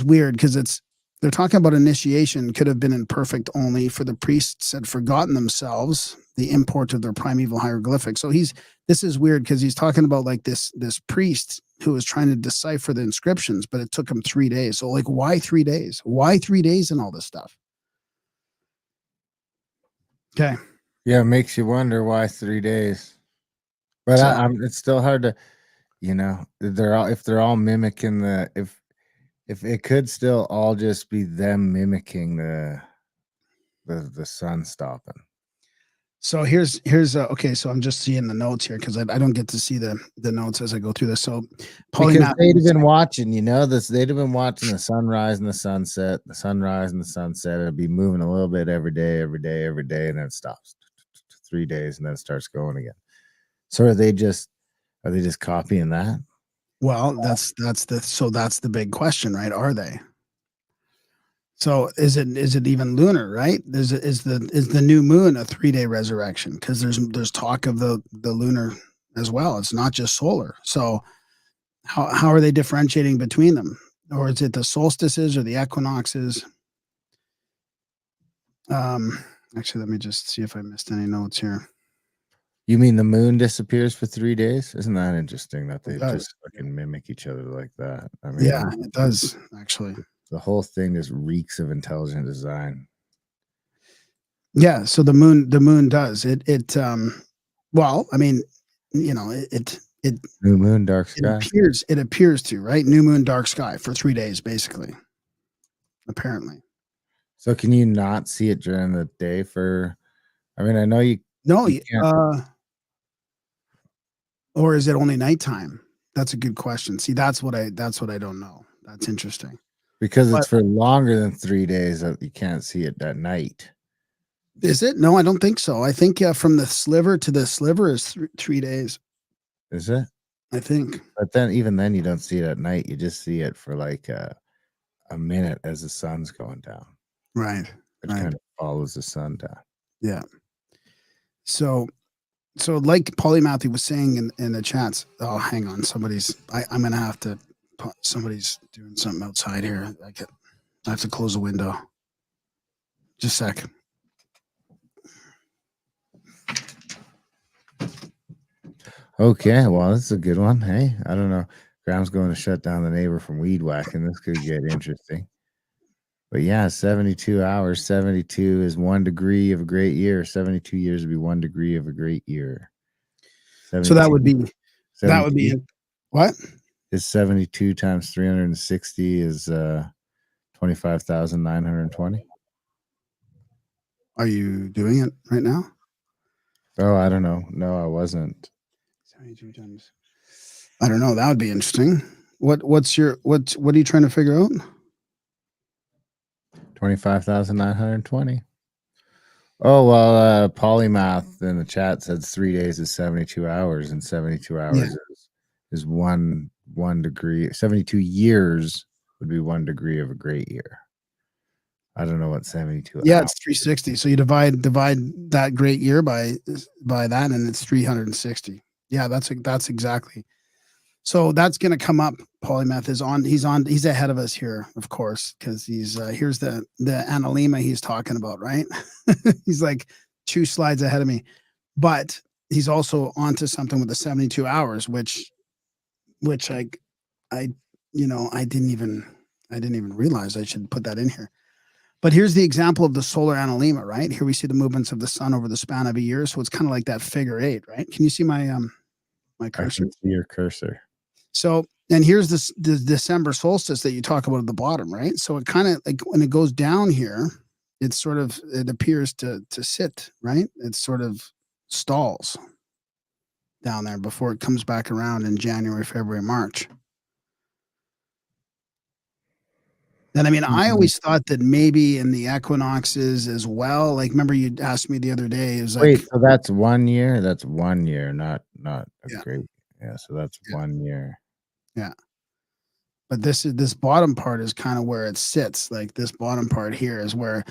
weird because they're talking about initiation could have been imperfect only for the priests had forgotten themselves the import of their primeval hieroglyphics. So this is weird because he's talking about like this priest who was trying to decipher the inscriptions, but it took him 3 days. So like, why 3 days? Why 3 days and all this stuff? Okay.
Yeah, it makes you wonder why 3 days. But
So,
it's still hard to, if they're all mimicking if it could still all just be them mimicking the sun stopping.
So here's okay. So I'm just seeing the notes here because I don't get to see the notes as I go through this. So
because they'd have been watching, they'd have been watching the sunrise and the sunset, the sunrise and the sunset. It'd be moving a little bit every day, and then it stops. 3 days, and then it starts going again. So are they just copying that?
Well, that's the big question, right? Are they? So is it even lunar, right? Is the new moon a 3-day resurrection? Because there's talk of the lunar as well. It's not just solar. So how are they differentiating between them? Or is it the solstices or the equinoxes? Actually, let me just see if I missed any notes here.
You mean the moon disappears for 3 days? Isn't that interesting that they
It does.
just fucking mimic each other like that? I mean,
Yeah, it does actually.
The whole thing just reeks of intelligent design.
Yeah, so the moon does it. Well, I mean, it
New moon, dark sky.
It appears to, right? New moon, dark sky for 3 days, basically. Apparently.
So can you not see it during the day I mean, I know you.
No,
you can't.
Or is it only nighttime? That's a good question. See, that's what I don't know. That's interesting.
Because
But
it's for longer than 3 days that you can't see it at night.
is it? No, I don't think so. I think from the sliver to the sliver is 3 days.
Is it?
I think.
But then even then you don't see it at night. You just see it for like a minute as the sun's going down.
Right.
It
Right.
kind of follows the sun down.
Yeah. So like Polymathy was saying in the chats. Oh, hang on. I'm gonna have to. Somebody's doing something outside here. I have to close the window. Just a sec.
Okay, well, this is a good one. Hey, I don't know. Graham's going to shut down the neighbor from weed whacking. This could get interesting. But yeah, 72 hours. 72 is 1 degree of a great year. 72 years would be 1 degree of a great year.
So that would be
72
what?
is 72 times 360 is 25,920.
Are you doing it right now?
Oh, I don't know. No, I wasn't.
72 times. I don't know. That would be interesting. What are you trying to figure out?
25,920. Oh, well, Polymath in the chat said 3 days is 72 hours, and 72 hours is one degree. 72 years would be 1 degree of a great year. I don't know what 72
Yeah,
hours.
it's 360. So you divide that great year by that, and it's 360. Yeah, that's exactly. So that's going to come up. Polymath is on. He's ahead of us here, of course, because here's the Enigma he's talking about, right? He's like 2 slides ahead of me, but he's also onto something with the 72 hours, which I didn't even realize I should put that in here. But here's the example of the solar Enigma, right? Here we see the movements of the sun over the span of a year. So it's kind of like that figure 8, right? Can you see my cursor?
I can see your cursor.
So, and here's the December solstice that you talk about at the bottom, right? So it kind of like when it goes down here, it appears to sit, right? It sort of stalls down there before it comes back around in January, February, March. And I mean, I always thought that maybe in the equinoxes as well. Like, remember you asked me the other day, it was like,
wait, so that's 1 year? That's 1 year, not a
Yeah.
great. Yeah, so that's 1 year.
Yeah. But this bottom part is kind of where it sits. Like this bottom part here is where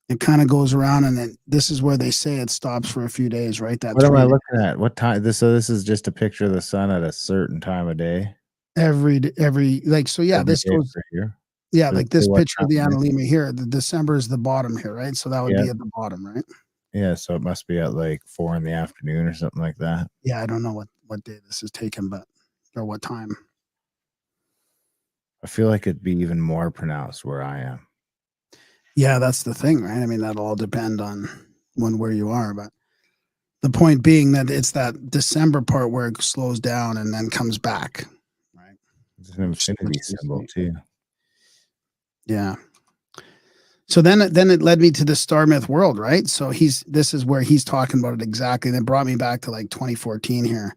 it kind of goes around, and then this is where they say it stops for a few days, right?
What am I looking at? What time? This is just a picture of the sun at a certain time of day.
Every like so. Yeah,
Every
this
day
goes.
for here.
Yeah,
Does
like
it
this
say what
picture of the
time it is?
Enigma here. The December is the bottom here, right? So that would be at the bottom, right?
Yeah, so it must be at like 4 in the afternoon or something like that.
Yeah, I don't know what day this is taken, or what time.
I feel like it'd be even more pronounced where I am.
Yeah, that's the thing, right? I mean, that'll all depend on where you are, but the point being that it's that December part where it slows down and then comes back, right?
It's an infinity symbol too.
Yeah. So then it led me to the Star Myth world, right? So this is where he's talking about it exactly. That brought me back to like 2014 here.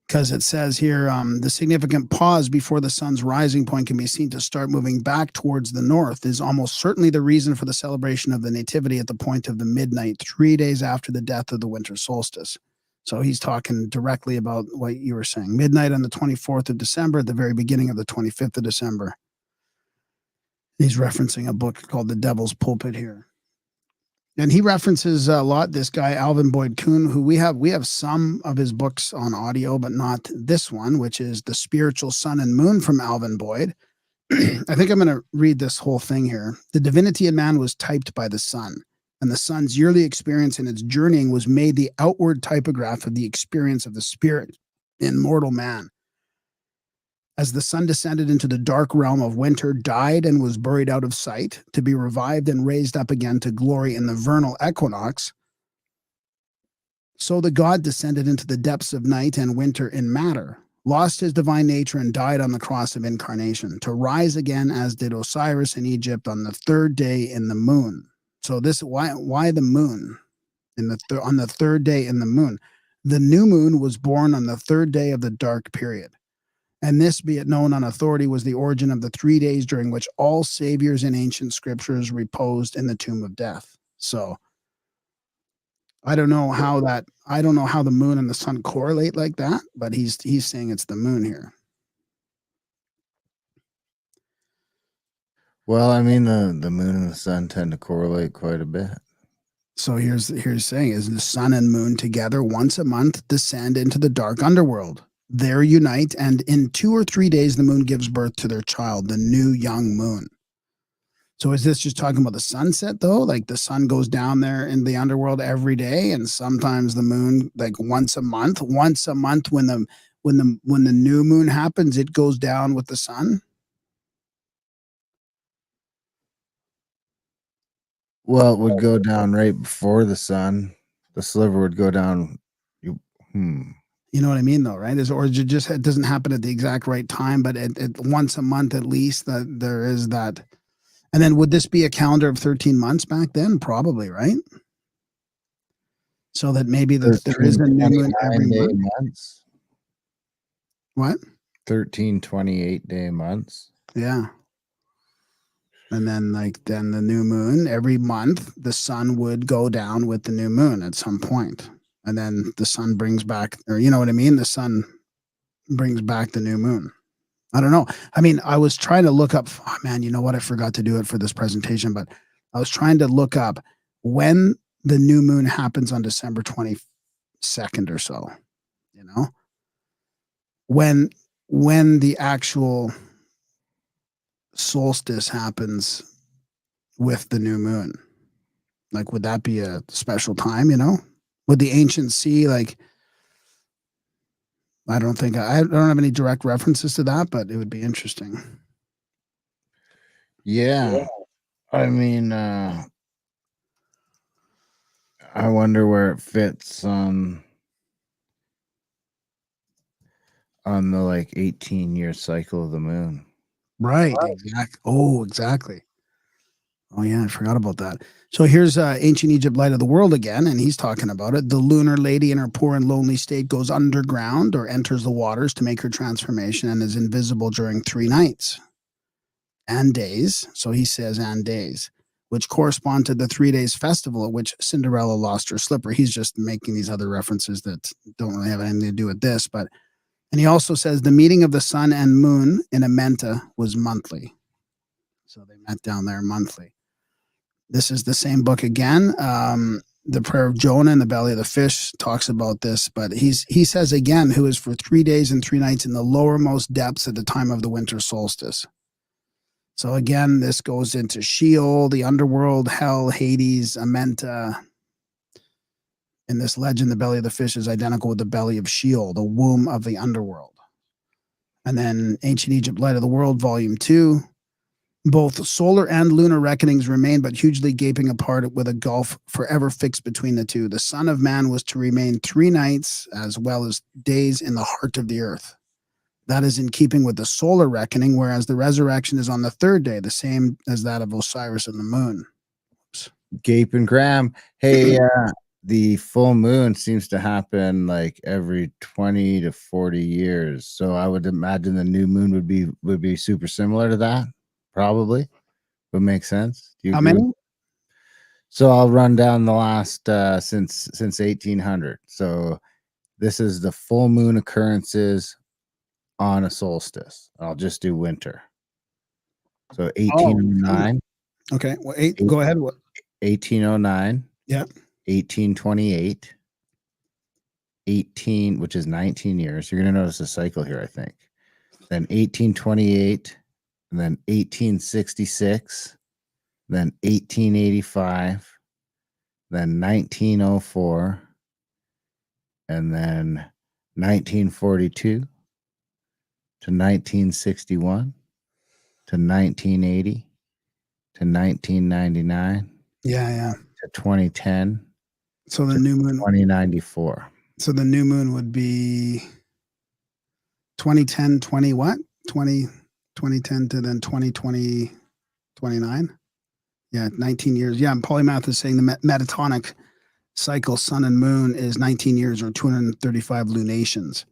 Because it says here, the significant pause before the sun's rising point can be seen to start moving back towards the north is almost certainly the reason for the celebration of the nativity at the point of the midnight, 3 days after the death of the winter solstice. So he's talking directly about what you were saying. Midnight on the 24th of December, at the very beginning of the 25th of December. He's referencing a book called The Devil's Pulpit here. And he references a lot this guy Alvin Boyd Kuhn, who we have some of his books on audio, but not this one, which is The Spiritual Sun and Moon from Alvin Boyd. I think I'm going to read this whole thing here. The divinity in man was typed by the sun, and the sun's yearly experience in its journeying was made the outward typograph of the experience of the spirit in mortal man. As the sun descended into the dark realm of winter, died and was buried out of sight, to be revived and raised up again to glory in the vernal equinox, so the god descended into the depths of night and winter in matter, lost his divine nature and died on the cross of incarnation, to rise again as did Osiris in Egypt on the 3rd day in the moon. So why the moon on the 3rd day in the moon? The new moon was born on the 3rd day of the dark period. And this, be it known on authority, was the origin of the 3 days during which all saviors in ancient scriptures reposed in the tomb of death. So I don't know how the moon and the sun correlate like that, but he's saying it's the moon here.
Well, I mean, the moon and the sun tend to correlate quite a bit.
So here's saying is the sun and moon together once a month descend into the dark underworld. There unite, and in 2 or 3 days the moon gives birth to their child, the new young moon. So is this just talking about the sunset though? Like the sun goes down there in the underworld every day, and sometimes the moon like once a month when the new moon happens, it goes down with the sun?
Well, it would go down right before the sun. The sliver would go down.
You know what I mean, though, right? Or it doesn't happen at the exact right time, but at once a month at least that there is that. And then would this be a calendar of 13 months back then? Probably, right? So that maybe there is a new moon every month.
Months.
What?
13 28-day months.
Yeah. And then the new moon every month, the sun would go down with the new moon at some point. And then the sun brings back, or you know what I mean? The sun brings back the new moon. I don't know. I mean, I was trying to look up, oh man, you know what? I forgot to do it for this presentation, but I was trying to look up when the new moon happens on December 22nd or so, you know, when the actual solstice happens with the new moon. Like, would that be a special time, you know? Would the ancients see, like, I don't have any direct references to that, but it would be interesting.
Yeah. I mean, I wonder where it fits on the like 18-year cycle of the moon.
Right. Exactly. Oh yeah, I forgot about that. So here's ancient Egypt light of the world again, and he's talking about it. The lunar lady in her poor and lonely state goes underground or enters the waters to make her transformation and is invisible during 3 nights and days. So he says and days, which correspond to the 3 days festival at which Cinderella lost her slipper. He's just making these other references that don't really have anything to do with this, but and he also says the meeting of the sun and moon in Amenta was monthly. So they met down there monthly. This is the same book again. The prayer of Jonah in the belly of the fish talks about this, but he says again, who is for 3 days and 3 nights in the lowermost depths at the time of the winter solstice. So again, this goes into Sheol, the underworld, hell, Hades, Amenta. In this legend, the belly of the fish is identical with the belly of Sheol, the womb of the underworld. And then Ancient Egypt Light of the World, Volume 2. Both solar and lunar reckonings remain, but hugely gaping apart with a gulf forever fixed between the two. The Son of Man was to remain 3 nights as well as days in the heart of the earth. That is in keeping with the solar reckoning, whereas the resurrection is on the 3rd day, the same as that of Osiris and the moon. Oops.
Gape and Graham. Hey, the full moon seems to happen like every 20 to 40 years. So I would imagine the new moon would be super similar to that. Probably would make sense. Do you
How
agree?
many?
So I'll run down the last since 1800. So this is the full moon occurrences on a solstice. I'll just do winter. So 1809.
Okay. Well, go ahead.
1809.
Yeah.
1828. which is 19 years. You're going to notice a cycle here, I think. Then 1828. And then 1866, then 1885, then 1904, and then 1942 to 1961 to 1980 to 1999.
Yeah.
To 2010.
So the new moon
2094.
So the new moon would be 2010, 20 what? 2010 to then 2020, 29. Yeah, 19 years. Yeah, and Polymath is saying the metatonic cycle, sun and moon, is 19 years or 235 lunations.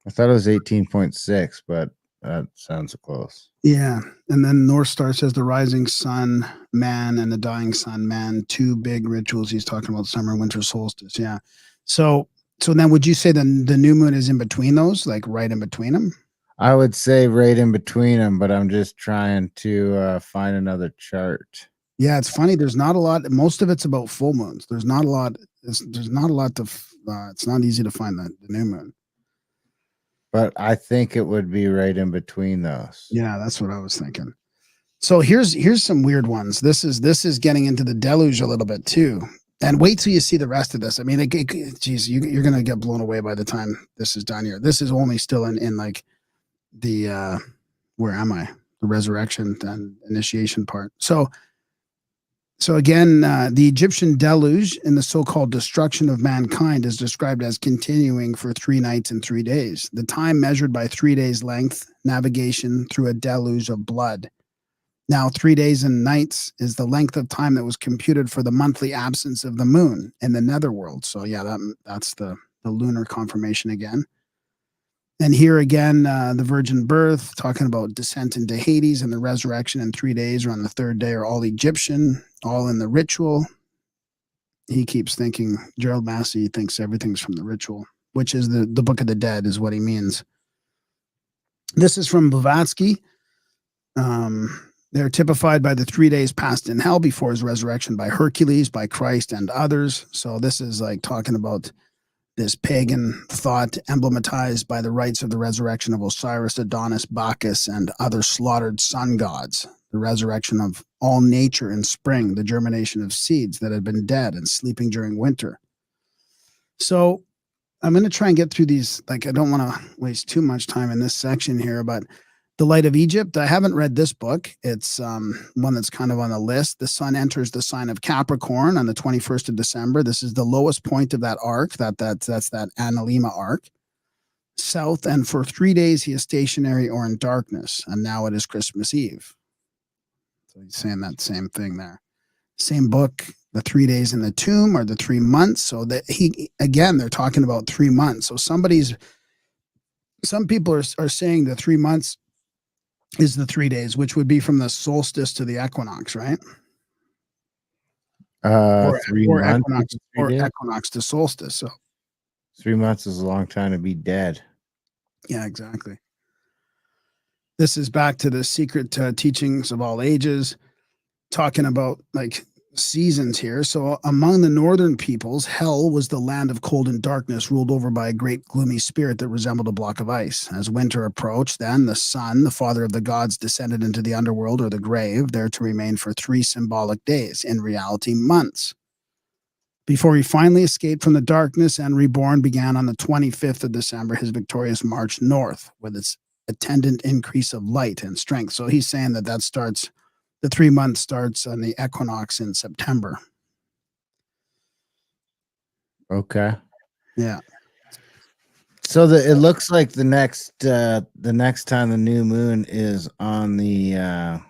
I thought it was 18.6, but That sounds close.
Yeah. And then North Star says the rising sun, man, and the dying sun, man. Two big rituals. He's talking about summer and winter solstice. Yeah. So then would you say the new moon is in between those, like right in between them?
I would say right in between them, but I'm just trying to find another chart.
Yeah, it's funny. There's not a lot. Most of it's about full moons. There's not a lot. There's not a lot to. It's not easy to find the new moon.
But I think it would be right in between those.
Yeah, that's what I was thinking. So here's some weird ones. This is getting into the deluge a little bit too. And wait till you see the rest of this. I mean, geez, you're gonna get blown away by the time this is done here. This is only still in like the where am I? The resurrection and initiation part. So again, the Egyptian deluge and the so-called destruction of mankind is described as continuing for 3 nights and 3 days. The time measured by 3 days length, navigation through a deluge of blood. Now, 3 days and nights is the length of time that was computed for the monthly absence of the moon in the netherworld. So yeah, that's the lunar confirmation again. And here again, the virgin birth, talking about descent into Hades and the resurrection in 3 days, or on the third day, are all Egyptian, all in the ritual. He keeps thinking, Gerald Massey thinks everything's from the ritual, which is the Book of the Dead is what he means. This is from Blavatsky. They're typified by the 3 days passed in hell before his resurrection by Hercules, by Christ, and others. So this is like talking about this pagan thought emblematized by the rites of the resurrection of Osiris, Adonis, Bacchus, and other slaughtered sun gods, the resurrection of all nature in spring, the germination of seeds that had been dead and sleeping during winter. So I'm going to try and get through these. Like, I don't want to waste too much time in this section here, but The Light of Egypt, I haven't read this book. It's one that's kind of on the list. The sun enters the sign of Capricorn on the 21st of December. This is the lowest point of that arc. That's that Enigma arc. South, and for 3 days he is stationary or in darkness, and now it is Christmas Eve. So he's saying that same thing there. Same book, the 3 days in the tomb or the 3 months. So that they're talking about 3 months. So some people are saying the 3 months is the 3 days, which would be from the solstice to the equinox, right?
3 months,
equinox to solstice. So
3 months is a long time to be dead.
Yeah, exactly. This is back to the secret teachings of all ages, talking about like seasons here. So among the northern peoples, hell was the land of cold and darkness, ruled over by a great gloomy spirit that resembled a block of ice. As winter approached, then the sun, the father of the gods, descended into the underworld or the grave, there to remain for 3 symbolic days, in reality months, before he finally escaped from the darkness and reborn. Began on the 25th of December his victorious march north, with its attendant increase of light and strength. So he's saying that starts, the 3 months starts on the equinox in September.
Okay.
Yeah.
So it looks like the next time the new moon is on the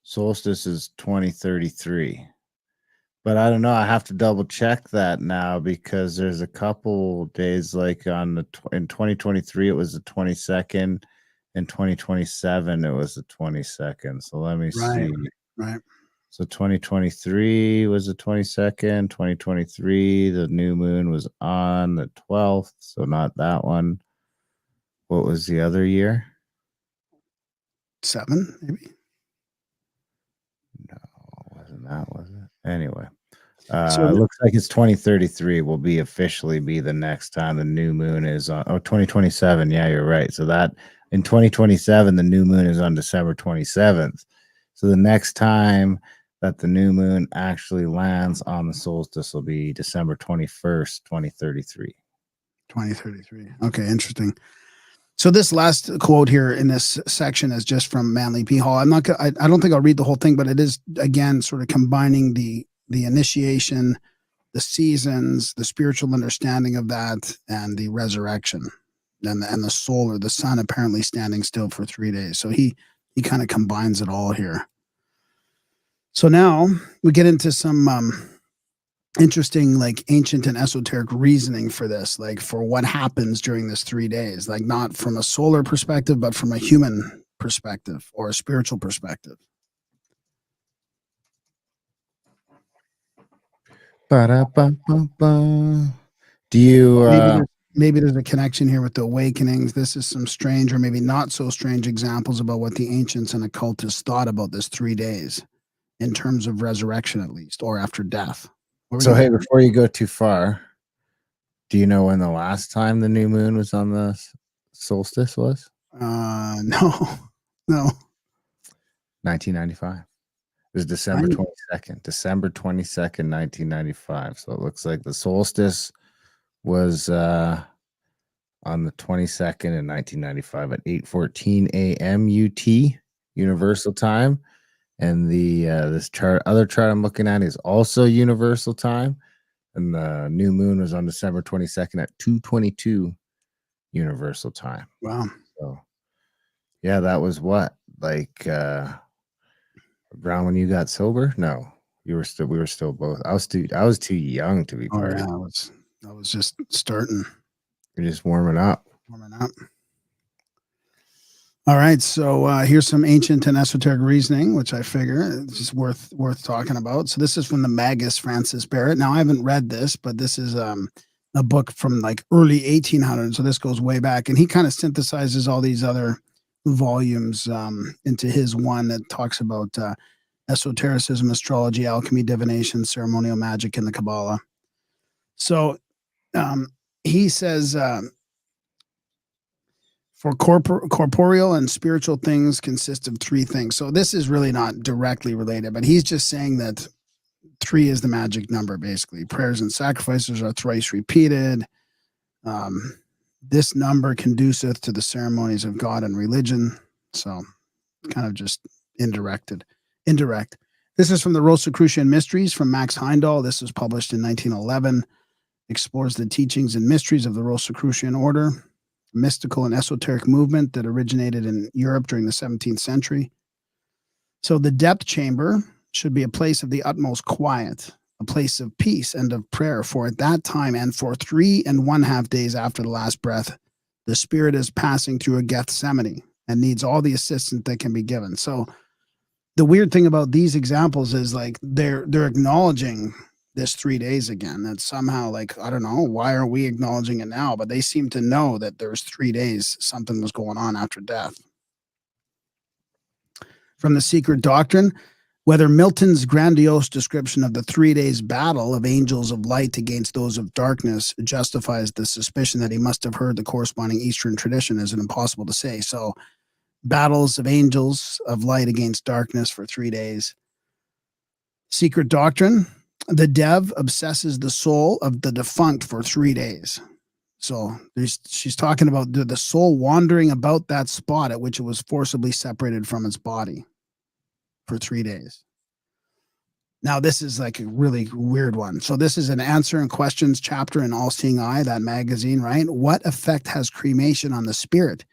solstice is 2033. But I don't know. I have to double check that now, because there's a couple days, like in 2023 it was the 22nd. In 2027 it was the 22nd. So let me see.
Right.
So 2023 was the 22nd. 2023 the new moon was on the 12th. So not that one. What was the other year?
7, maybe.
No, wasn't that, was it? Anyway, so it looks like it's 2033 will officially be the next time the new moon is on. 2027. Yeah, you're right. So that in 2027, the new moon is on December 27th. So the next time that the new moon actually lands on the solstice will be December 21st, 2033.
2033. Okay, interesting. So this last quote here in this section is just from Manly P. Hall. I don't think I'll read the whole thing, but it is again sort of combining the initiation, the seasons, the spiritual understanding of that, and the resurrection, and the soul or the sun apparently standing still for 3 days. So he kind of combines it all here. So now we get into some interesting, like ancient and esoteric reasoning for this, like for what happens during this 3 days, like not from a solar perspective, but from a human perspective or a spiritual perspective.
Ba-da-ba-ba-ba. Do you
Maybe there's a connection here with the awakenings. This is some strange or maybe not so strange examples about what the ancients and occultists thought about this 3 days in terms of resurrection, at least, or after death.
so hey, before you go too far, do you know when the last time the new moon was on the solstice was?
No.
1995. It was December 22nd. December 22nd, 1995. So it looks like the solstice was on the 22nd in 1995 at 8:14 a.m. UT Universal Time, and the this other chart I'm looking at is also Universal Time, and the new moon was on December 22nd at 2:22 Universal Time.
Wow.
So yeah, that was what, like around when you got sober? No, we were still both. I was too young to be part of it.
I was just starting.
You're just warming up.
All right, so here's some ancient and esoteric reasoning, which I figure is just worth talking about. So this is from the Magus Francis Barrett. Now I haven't read this, but this is a book from like early 1800s. So this goes way back, and he kind of synthesizes all these other volumes into his one that talks about esotericism, astrology, alchemy, divination, ceremonial magic, and the Kabbalah. So he says for corporeal and spiritual things consist of 3 things. So this is really not directly related, but he's just saying that 3 is the magic number, basically. Prayers and sacrifices are thrice repeated. This number conduceth to the ceremonies of God and religion. So kind of just indirect. This is from the Rosicrucian Mysteries from Max Heindel. This was published in 1911. Explores the teachings and mysteries of the Rosicrucian order, a mystical and esoteric movement that originated in Europe during the 17th century. So the depth chamber should be a place of the utmost quiet, a place of peace and of prayer, for at that time and for 3½ days after the last breath, the spirit is passing through a Gethsemane and needs all the assistance that can be given. So the weird thing about these examples is like they're acknowledging this 3 days again. That somehow, like, I don't know, why are we acknowledging it now? But they seem to know that there's 3 days, something was going on after death. From The Secret Doctrine, whether Milton's grandiose description of the 3 days battle of angels of light against those of darkness justifies the suspicion that he must have heard the corresponding Eastern tradition is impossible to say. So battles of angels of light against darkness for 3 days. Secret Doctrine, the dev obsesses the soul of the defunct for 3 days. So she's talking about the soul wandering about that spot at which it was forcibly separated from its body for 3 days. Now, this is like a really weird one. So this is an answer and questions chapter in All Seeing Eye, that magazine, right? What effect has cremation on the spirit?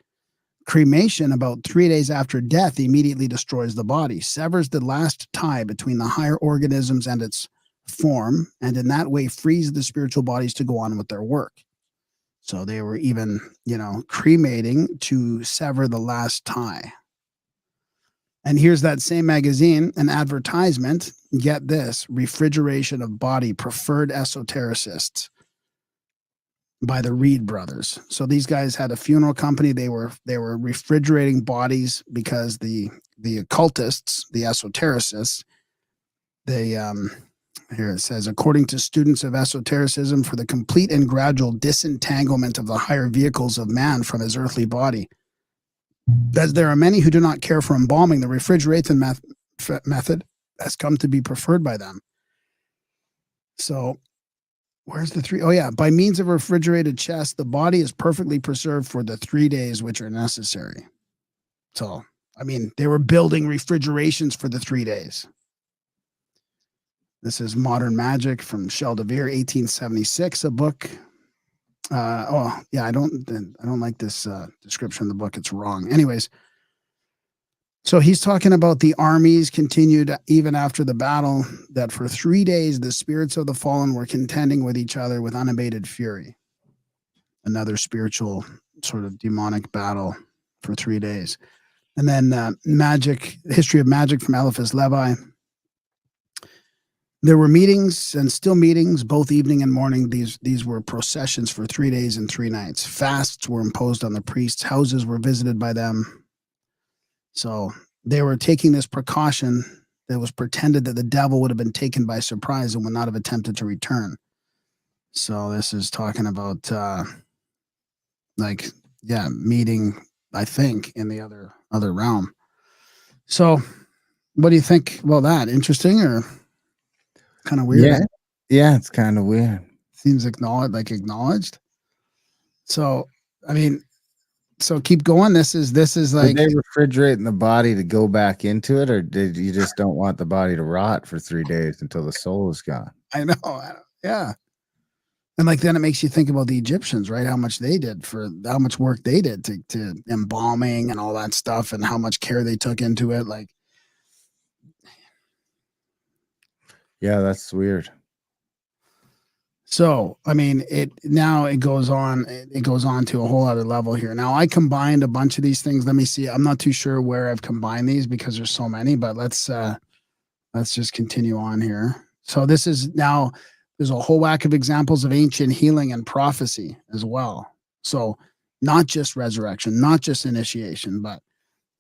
Cremation, about 3 days after death, immediately destroys the body, severs the last tie between the higher organisms and its form, and in that way frees the spiritual bodies to go on with their work. So they were even, cremating to sever the last tie. And here's that same magazine, an advertisement. Get this: refrigeration of body, preferred esotericists, by the Reed brothers. So these guys had a funeral company. They were refrigerating bodies because the occultists, the esotericists, they here it says, according to students of esotericism, for the complete and gradual disentanglement of the higher vehicles of man from his earthly body, as there are many who do not care for embalming, the refrigeration method has come to be preferred by them. So where's the 3? Oh yeah, by means of a refrigerated chest, the body is perfectly preserved for the 3 days which are necessary. So, I mean, they were building refrigerations for the 3 days. This is Modern Magic from Shel DeVere, 1876, a book. Oh yeah, I don't like this description of the book. It's wrong. Anyways, So he's talking about the armies continued even after the battle, that for 3 days the spirits of the fallen were contending with each other with unabated fury. Another spiritual sort of demonic battle for 3 days. And then magic, history of magic from Eliphas Levi. There were meetings and still meetings, both evening and morning. These were processions for 3 days and 3 nights. Fasts were imposed on the priests. Houses were visited by them. So they were taking this precaution that was pretended that the devil would have been taken by surprise and would not have attempted to return. So this is talking about meeting, I think, in the other realm. So what do you think about that? Interesting or kind of weird?
Yeah. Yeah, it's kind of weird.
Seems acknowledged. So I mean, so keep going. This is
Did
like,
they refrigerate the body to go back into it, or did you just don't want the body to rot for 3 days until the soul is gone?
I know, yeah. And like then it makes you think about the Egyptians, right? How much work they did to embalming and all that stuff, and how much care they took into it. Like,
Yeah, that's weird.
so I mean, it goes on to a whole other level here. Now I combined a bunch of these things. Let me see. I'm not too sure where I've combined these because there's so many, but let's just continue on here. So this is now, there's a whole whack of examples of ancient healing and prophecy as well. So not just resurrection, not just initiation, but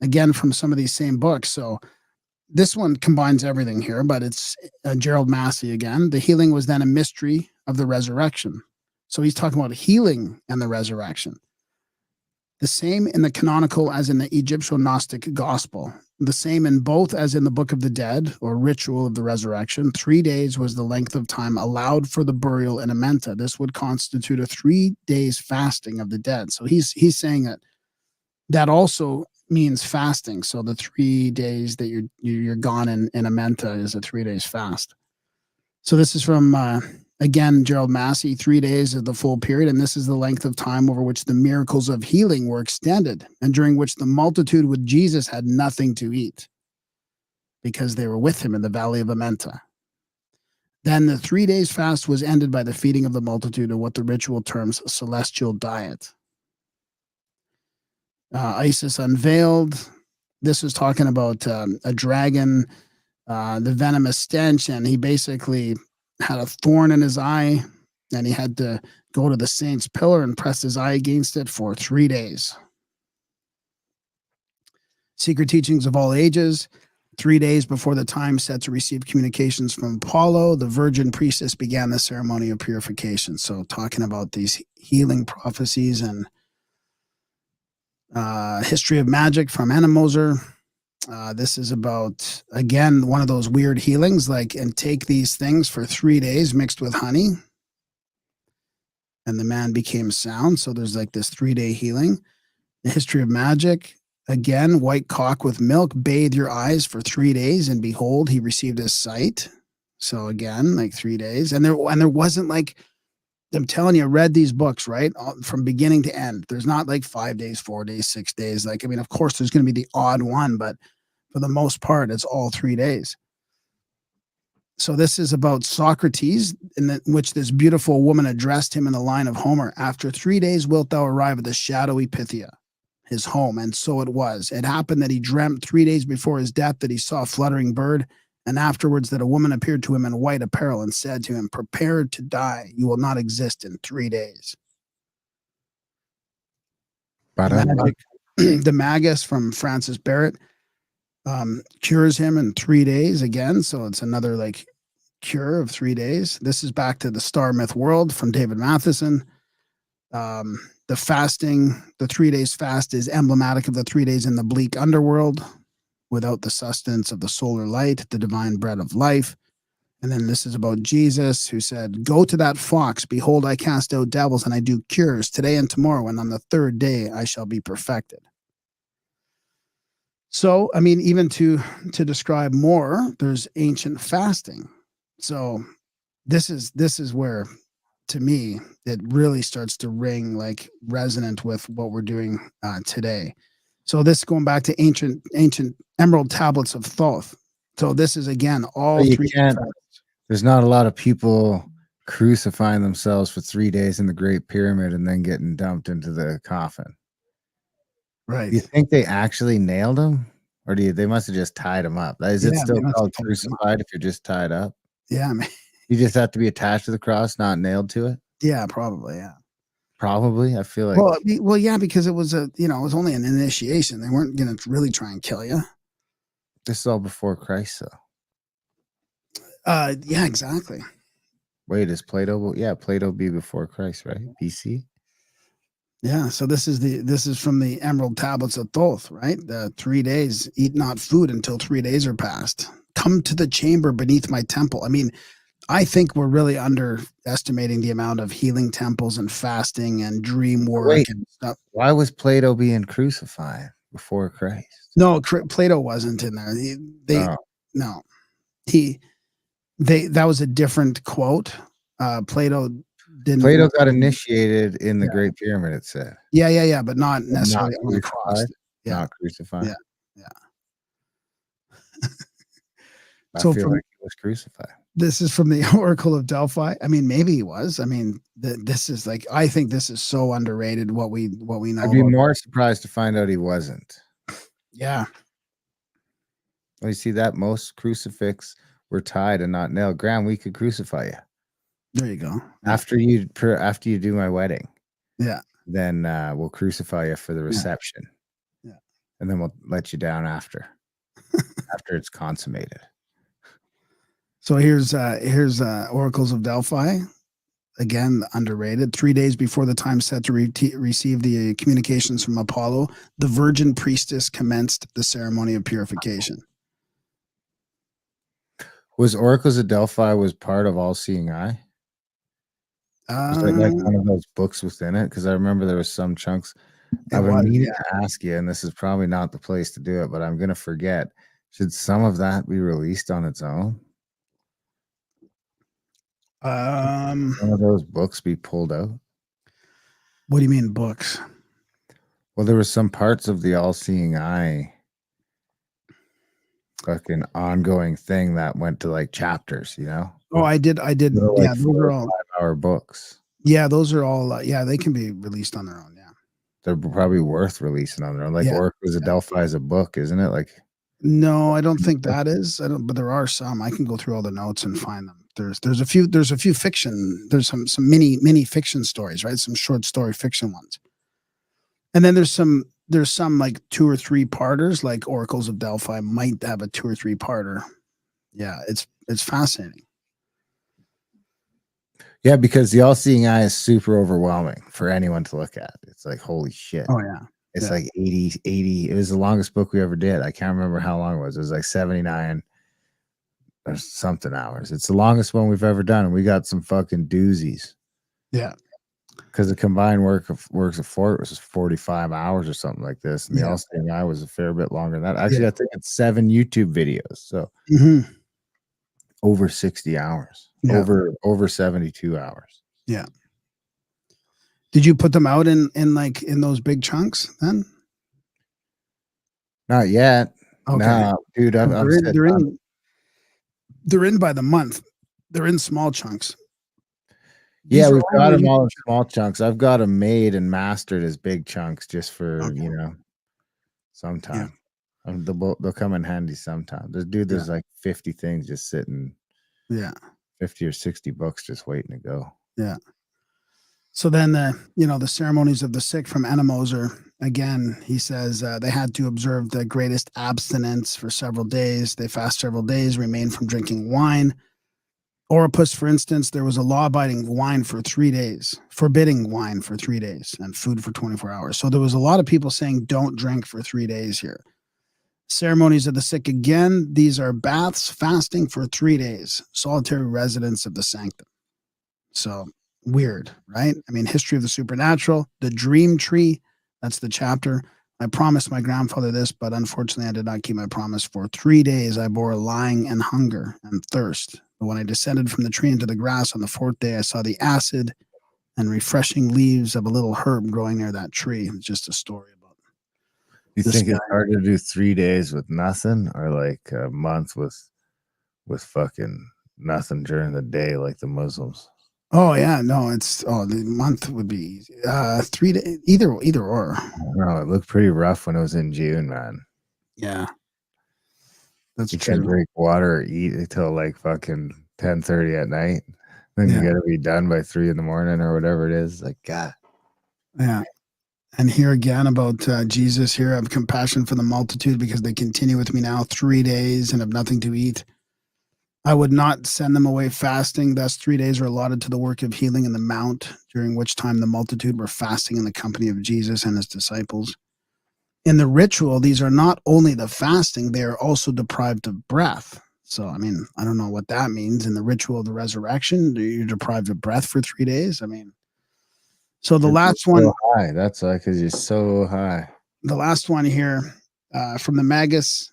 again, from some of these same books. So this one combines everything here, but it's Gerald Massey again. The healing was then a mystery of the resurrection. So he's talking about healing and the resurrection. The same in the canonical as in the Egyptian Gnostic gospel. The same in both as in the Book of the Dead or ritual of the resurrection. 3 days was the length of time allowed for the burial in Amenta. This would constitute a 3 days fasting of the dead. So he's saying that also means fasting. So the 3 days that you're gone in Amenta is a 3 days fast. So this is from again, Gerald Massey, 3 days of the full period, and this is the length of time over which the miracles of healing were extended, and during which the multitude with Jesus had nothing to eat because they were with him in the valley of Amenta. Then the 3 days fast was ended by the feeding of the multitude of what the ritual terms celestial diet. Isis unveiled. This was talking about a dragon, the venomous stench, and he basically had a thorn in his eye, and he had to go to the saint's pillar and press his eye against it for 3 days. Secret teachings of all ages. 3 days before the time set to receive communications from Apollo, the virgin priestess began the ceremony of purification. So talking about these healing prophecies and history of magic from Anna Moser. This is about, again, one of those weird healings, and take these things for 3 days mixed with honey. And the man became sound. So there's this 3-day healing. The history of magic. Again, white cock with milk, bathe your eyes for 3 days, and behold, he received his sight. So again, 3 days. And there wasn't I'm telling you, I read these books, right? From beginning to end. There's not 5 days, 4 days, 6 days. Of course, there's going to be the odd one, but for the most part, it's all 3 days. So this is about Socrates, in which this beautiful woman addressed him in the line of Homer. After 3 days wilt thou arrive at the shadowy Pythia, his home. And so it was. It happened that he dreamt 3 days before his death that he saw a fluttering bird, and afterwards that a woman appeared to him in white apparel and said to him, prepare to die. You will not exist in 3 days. The Magus from Francis Barrett cures him in 3 days again. So it's another cure of 3 days. This is back to the Star Myth World from David Matheson. The fasting, the 3 days fast is emblematic of the 3 days in the bleak underworld without the sustenance of the solar light, the divine bread of life. And then this is about Jesus, who said, go to that fox. Behold, I cast out devils and I do cures today and tomorrow. And on the 3rd day, I shall be perfected. So, even to describe more, there's ancient fasting. So this is where, to me, it really starts to ring resonant with what we're doing today. So this going back to ancient emerald tablets of Thoth. So this is again all
you
three.
can't. There's not a lot of people crucifying themselves for 3 days in the Great Pyramid and then getting dumped into the coffin.
Right.
Do you think they actually nailed him, or they must have just tied him up? Is it still called crucified if you're just tied up?
Yeah, man.
You just have to be attached to the cross, not nailed to it.
Yeah, probably. Yeah.
Probably. I feel like.
Well, yeah, because it was it was only an initiation. They weren't going to really try and kill you.
This is all before Christ, though.
Yeah, exactly.
Wait, is Plato? Yeah, Plato be before Christ, right? BC.
Yeah, so this is from the Emerald Tablets of Thoth, right? The 3 days, eat not food until 3 days are past. Come to the chamber beneath my temple. I mean, I think we're really underestimating the amount of healing temples and fasting and dream work and stuff.
Why was Plato being crucified before Christ?
No, Plato wasn't in there. That was a different quote. Plato didn't.
Plato got initiated in the Great Pyramid, it said.
Yeah, but not necessarily on the cross.
Yeah. Not crucified.
Yeah.
I feel like he was crucified.
This is from the Oracle of Delphi. I mean, maybe he was. I mean, this is like, I think this is so underrated. What we know.
I'd be more surprised to find out he wasn't.
Yeah.
Well, you see that most crucifix were tied and not nailed. Graham, we could crucify you.
There you go.
After you do my wedding.
Yeah.
Then we'll crucify you for the reception.
Yeah.
And then we'll let you down after it's consummated.
So here's Oracles of Delphi. Again, underrated. 3 days before the time set to receive the communications from Apollo, the virgin priestess commenced the ceremony of purification.
Was Oracles of Delphi was part of All Seeing Eye? Was it like one of those books within it? Because I remember there was some chunks. I've been meaning to ask you, and this is probably not the place to do it, but I'm going to forget. Should some of that be released on its own? Some of those books be pulled out.
What do you mean books?
Well, there were some parts of the All-Seeing Eye fucking ongoing thing that went to like chapters, you know?
Oh, I did.
Like
yeah, those are all
5-hour books.
Yeah, those are all. Yeah, they can be released on their own. Yeah,
they're probably worth releasing on their own. Like Oracles of Delphi is a book, isn't it? Like,
no, I don't think that is. I don't. But there are some. I can go through all the notes and find them. There's a few fiction. There's some mini fiction stories, right? Some short story fiction ones. And then there's some like 2 or 3 parters, like Oracles of Delphi might have a 2 or 3 parter. Yeah, it's fascinating.
Yeah, because the All-Seeing Eye is super overwhelming for anyone to look at. It's like, holy shit.
Oh yeah.
It's like 80. It was the longest book we ever did. I can't remember how long it was. It was like 79 or something hours. It's the longest one we've ever done. And we got some fucking doozies.
Yeah.
Because the combined works of Fort was 45 hours or something like this. And the All-Seeing Eye was a fair bit longer than that. Actually, I think it's 7 YouTube videos. So over 60 hours.
Yeah.
Over 72 hours.
Yeah. Did you put them out in those big chunks then?
Not yet. Okay. No, dude.
They're in by the month. They're in small chunks.
Yeah, we've got them all in small chunks. I've got them made and mastered as big chunks just for sometime. Yeah. They'll come in handy sometime. There's like 50 things just sitting.
Yeah.
50 or 60 books just waiting to go.
Yeah. So then the ceremonies of the sick from Enigma, again, he says they had to observe the greatest abstinence for several days. They fast several days, remain from drinking wine. Oropus, for instance, there was a law-abiding wine for 3 days, forbidding wine for 3 days and food for 24 hours. So there was a lot of people saying don't drink for 3 days here. Ceremonies of the sick, again, these are baths, fasting for 3 days, solitary residence of the sanctum. So weird, right? I mean, history of the supernatural, the dream tree, that's the chapter. I promised my grandfather this, but unfortunately I did not keep my promise. For 3 days I bore lying and hunger and thirst. But when I descended from the tree into the grass on the 4th day, I saw the acid and refreshing leaves of a little herb growing near that tree. It's just a story about
You
This
think it's
guy.
harder to do 3 days with nothing, or like a month with fucking nothing during the day, like the Muslims?
Oh yeah, no, the month would be easy. 3 days, either or.
I don't know. It looked pretty rough when it was in June, man.
Yeah, that's
You can't
true.
drink water or eat until like fucking 10:30 at night. Then
Yeah,
you gotta be done by 3 in the morning or whatever it is. Like, God.
yeah. And here again about Jesus. Here, I have compassion for the multitude because they continue with me now 3 days and have nothing to eat. I would not send them away fasting. Thus, 3 days are allotted to the work of healing in the mount, during which time the multitude were fasting in the company of Jesus and his disciples. In the ritual, these are not only the fasting, they are also deprived of breath. So, I mean, I don't know what that means. In the ritual of the resurrection, you're deprived of breath for 3 days. I mean, so the
You're
last one,
so high. That's why, because you're so high.
here from the Magus,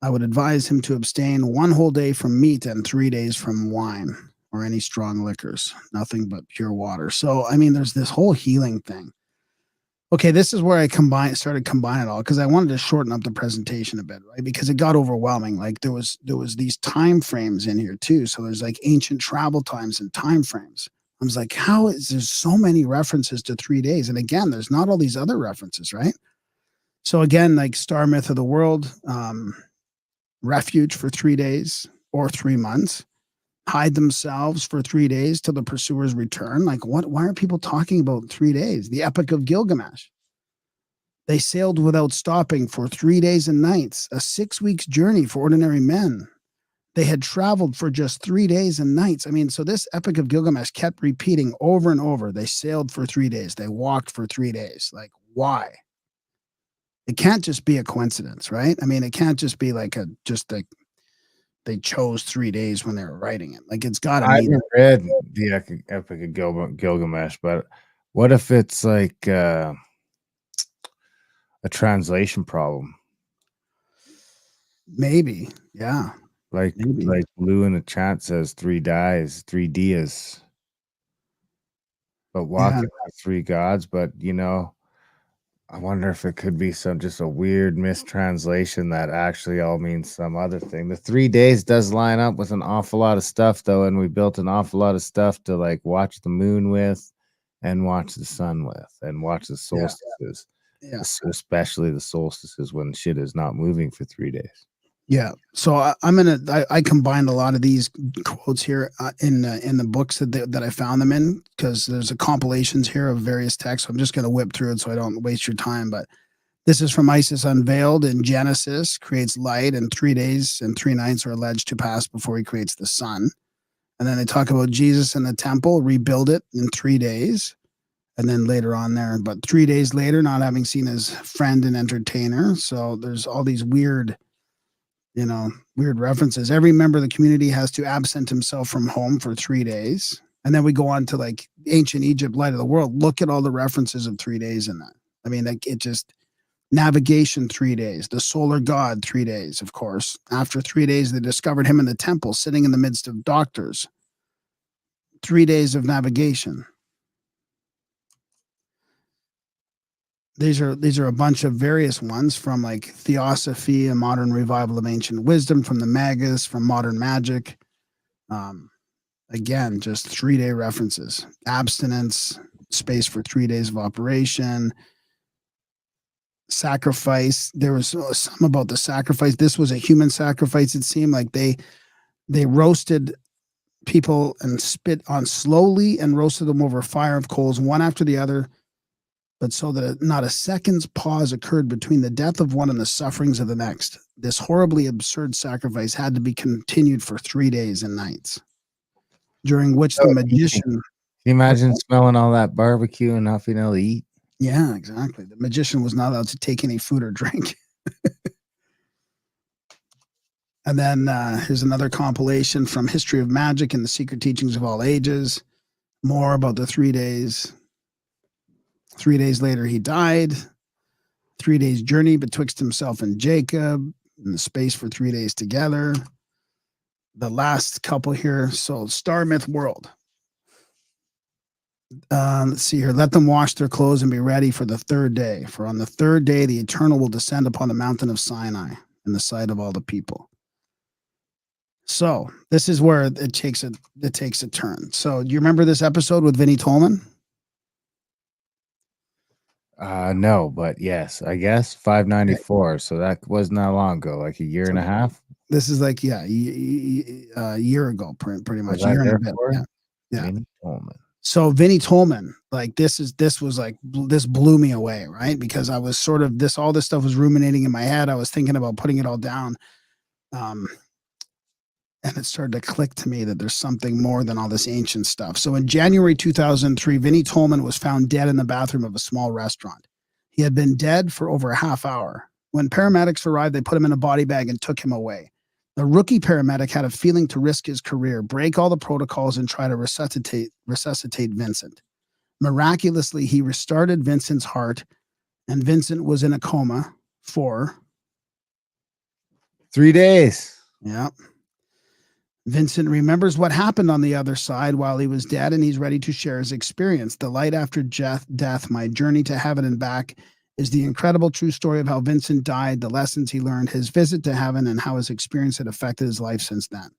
I would advise him to abstain 1 whole day from meat and 3 days from wine or any strong liquors, nothing but pure water. So, I mean, there's this whole healing thing. Okay, this is where I started combining it all because I wanted to shorten up the presentation a bit, right? Because it got overwhelming. Like there was these time frames in here too. So there's like ancient travel times and time frames. I was like, how is there so many references to 3 days? And again, there's not all these other references, right? So again, like star myth of the world, refuge for 3 days or 3 months, hide themselves for 3 days till the pursuers return. Like, what? Why are people talking about 3 days? The Epic of Gilgamesh. They sailed without stopping for 3 days and nights, a 6 weeks journey for ordinary men. They had traveled for just 3 days and nights. I mean, so this Epic of Gilgamesh kept repeating over and over. They sailed for 3 days. They walked for 3 days. Like, why? It can't just be a coincidence, right? I mean, it can't just be like they chose 3 days when they were writing it. Like, it's got to
I
mean.
haven't read the Epic of Gilgamesh, but what if it's like a translation problem?
Maybe. Yeah.
Like
Maybe.
like Lou in the chat says 3 Dias, but
Yeah.
walking on 3 gods. But I wonder if it could be just a weird mistranslation that actually all means some other thing. The 3 days does line up with an awful lot of stuff, though, and we built an awful lot of stuff to like watch the moon with, and watch the sun with, and watch the
Yeah.
solstices,
Yeah.
especially the solstices when shit is not moving for 3 days.
Yeah. So I combined a lot of these quotes here in the books that I found them in because there's a compilations here of various texts. I'm just going to whip through it so I don't waste your time. But this is from Isis Unveiled in Genesis, creates light, and 3 days and 3 nights are alleged to pass before he creates the sun. And then they talk about Jesus in the temple, rebuild it in 3 days. And then later on there, but 3 days later, not having seen his friend and entertainer. So there's all these weird references. Every member of the community has to absent himself from home for 3 days. And then we go on to like ancient Egypt, light of the world. Look at all the references of 3 days in that. I mean, like it just navigation 3 days, the solar god 3 days, of course. After 3 days, they discovered him in the temple, sitting in the midst of doctors. 3 days of navigation. These are a bunch of various ones from like Theosophy, a modern revival of ancient wisdom, from the Magus, from modern magic. Again, just 3 day references. Abstinence, space for 3 days of operation, sacrifice. There was some about the sacrifice. This was a human sacrifice. It seemed like they roasted people and spit on slowly and roasted them over a fire of coals, one after the other, but so that not a second's pause occurred between the death of one and the sufferings of the next. This horribly absurd sacrifice had to be continued for 3 days and nights, during which the
Oh,
magician.
can you imagine smelling all that barbecue and not being able to eat?
Yeah, exactly. The magician was not allowed to take any food or drink. And then here's another compilation from History of Magic and the Secret Teachings of All Ages. More about the 3 days. 3 days later, he died. 3 days journey betwixt himself and Jacob, in the space for 3 days together. The last couple here. So, Star Myth World. Let's see here. Let them wash their clothes and be ready for the third day. For on the third day, the Eternal will descend upon the mountain of Sinai in the sight of all the people. So this is where it takes a turn. So do you remember this episode with Vinnie Tolman?
No, but yes, I guess 594. So that wasn't that long ago, like a year and a half.
This is like, yeah, a year ago, pretty much.
Was
A
I
year and a
there
bit.
for it?
Yeah.
Vinnie Tolman.
So Vinnie Tolman, like this blew me away, right? Because I was sort of all this stuff was ruminating in my head. I was thinking about putting it all down. And it started to click to me that there's something more than all this ancient stuff. So in January 2003, Vinnie Tolman was found dead in the bathroom of a small restaurant. He had been dead for over a half hour. When paramedics arrived, they put him in a body bag and took him away. The rookie paramedic had a feeling to risk his career, break all the protocols, and try to resuscitate Vincent. Miraculously, he restarted Vincent's heart, and Vincent was in a coma for
3 days.
Yeah. Vincent remembers what happened on the other side while he was dead, and he's ready to share his experience. The light after death, my journey to heaven and back, is the incredible true story of how Vincent died, the lessons he learned, his visit to heaven, and how his experience had affected his life since then.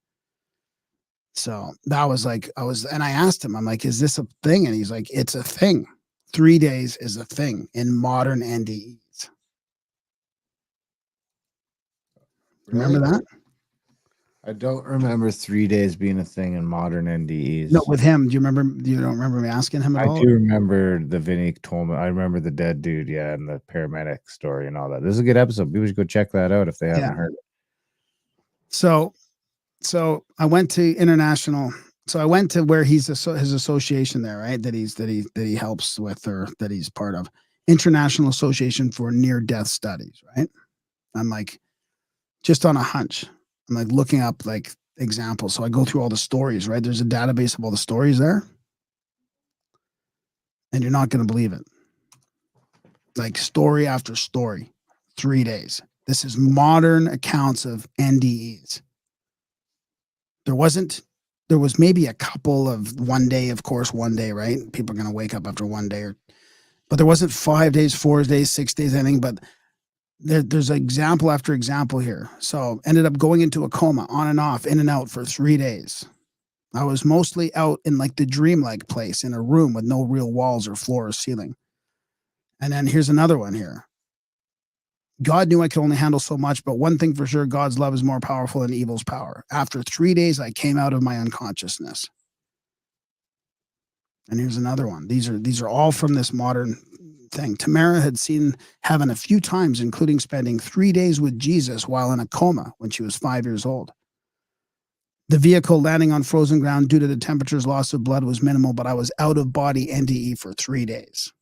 So that was like, and I asked him, I'm like, is this a thing? And he's like, it's a thing. 3 days is a thing in modern NDEs. Remember that?
I don't remember 3 days being a thing in modern NDEs.
No, with him. Do you remember? You don't remember me asking him at all?
I do remember the Vinnie Tolman. I remember the dead dude, yeah, and the paramedic story and all that. This is a good episode. People should go check that out if they haven't heard it.
So I went to international. So I went to where his association there, right? That he helps with, or that he's part of, International Association for Near-Death Studies, right? I'm like, just on a hunch. I'm like looking up like examples. So I go through all the stories, right? There's a database of all the stories there. And you're not going to believe it. Like story after story, 3 days. This is modern accounts of NDEs. There was maybe a couple of 1 day, of course, 1 day, right? People are going to wake up after 1 day, but there wasn't 5 days, 4 days, 6 days, anything, but there's example after example here. So ended up going into a coma on and off, in and out for 3 days. I was mostly out in like the dreamlike place in a room with no real walls or floor or ceiling. And then here's another one here. God knew I could only handle so much, but one thing for sure, God's love is more powerful than evil's power. After 3 days, I came out of my unconsciousness. And here's another one. These are all from this modern thing. Tamara had seen heaven a few times, including spending 3 days with Jesus while in a coma when she was 5 years old. The vehicle landing on frozen ground due to the temperature's loss of blood was minimal, but I was out of body NDE for 3 days.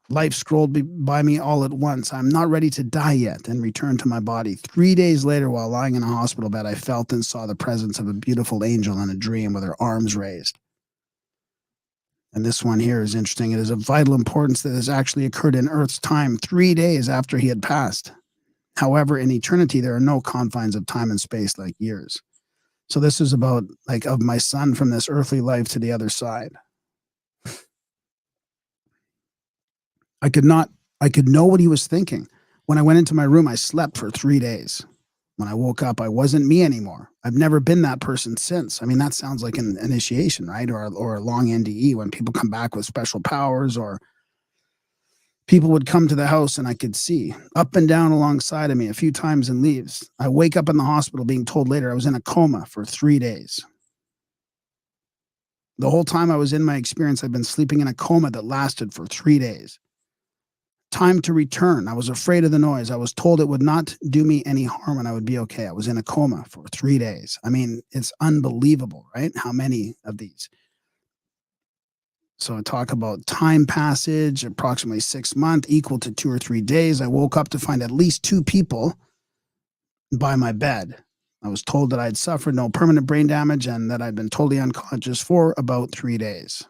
Life scrolled by me all at once. I'm not ready to die yet and return to my body. 3 days later, while lying in a hospital bed, I felt and saw the presence of a beautiful angel in a dream with her arms raised. And this one here is interesting. It is of vital importance that this actually occurred in Earth's time 3 days after he had passed. However, in eternity, there are no confines of time and space like years. So this is about like of my son from this earthly life to the other side. I could know what he was thinking. When I went into my room, I slept for 3 days. When I woke up, I wasn't me anymore. I've never been that person since. I mean, that sounds like an initiation, right? Or a long NDE when people come back with special powers, or people would come to the house and I could see up and down alongside of me a few times and leaves. I wake up in the hospital being told later I was in a coma for 3 days. The whole time I was in my experience, I've been sleeping in a coma that lasted for 3 days. Time to return. I was afraid of the noise. I was told it would not do me any harm and I would be okay. I was in a coma for 3 days. I mean, it's unbelievable, right? How many of these? So I talk about time passage, approximately 6 months, equal to 2 or 3 days. I woke up to find at least 2 people by my bed. I was told that I'd suffered no permanent brain damage and that I'd been totally unconscious for about 3 days.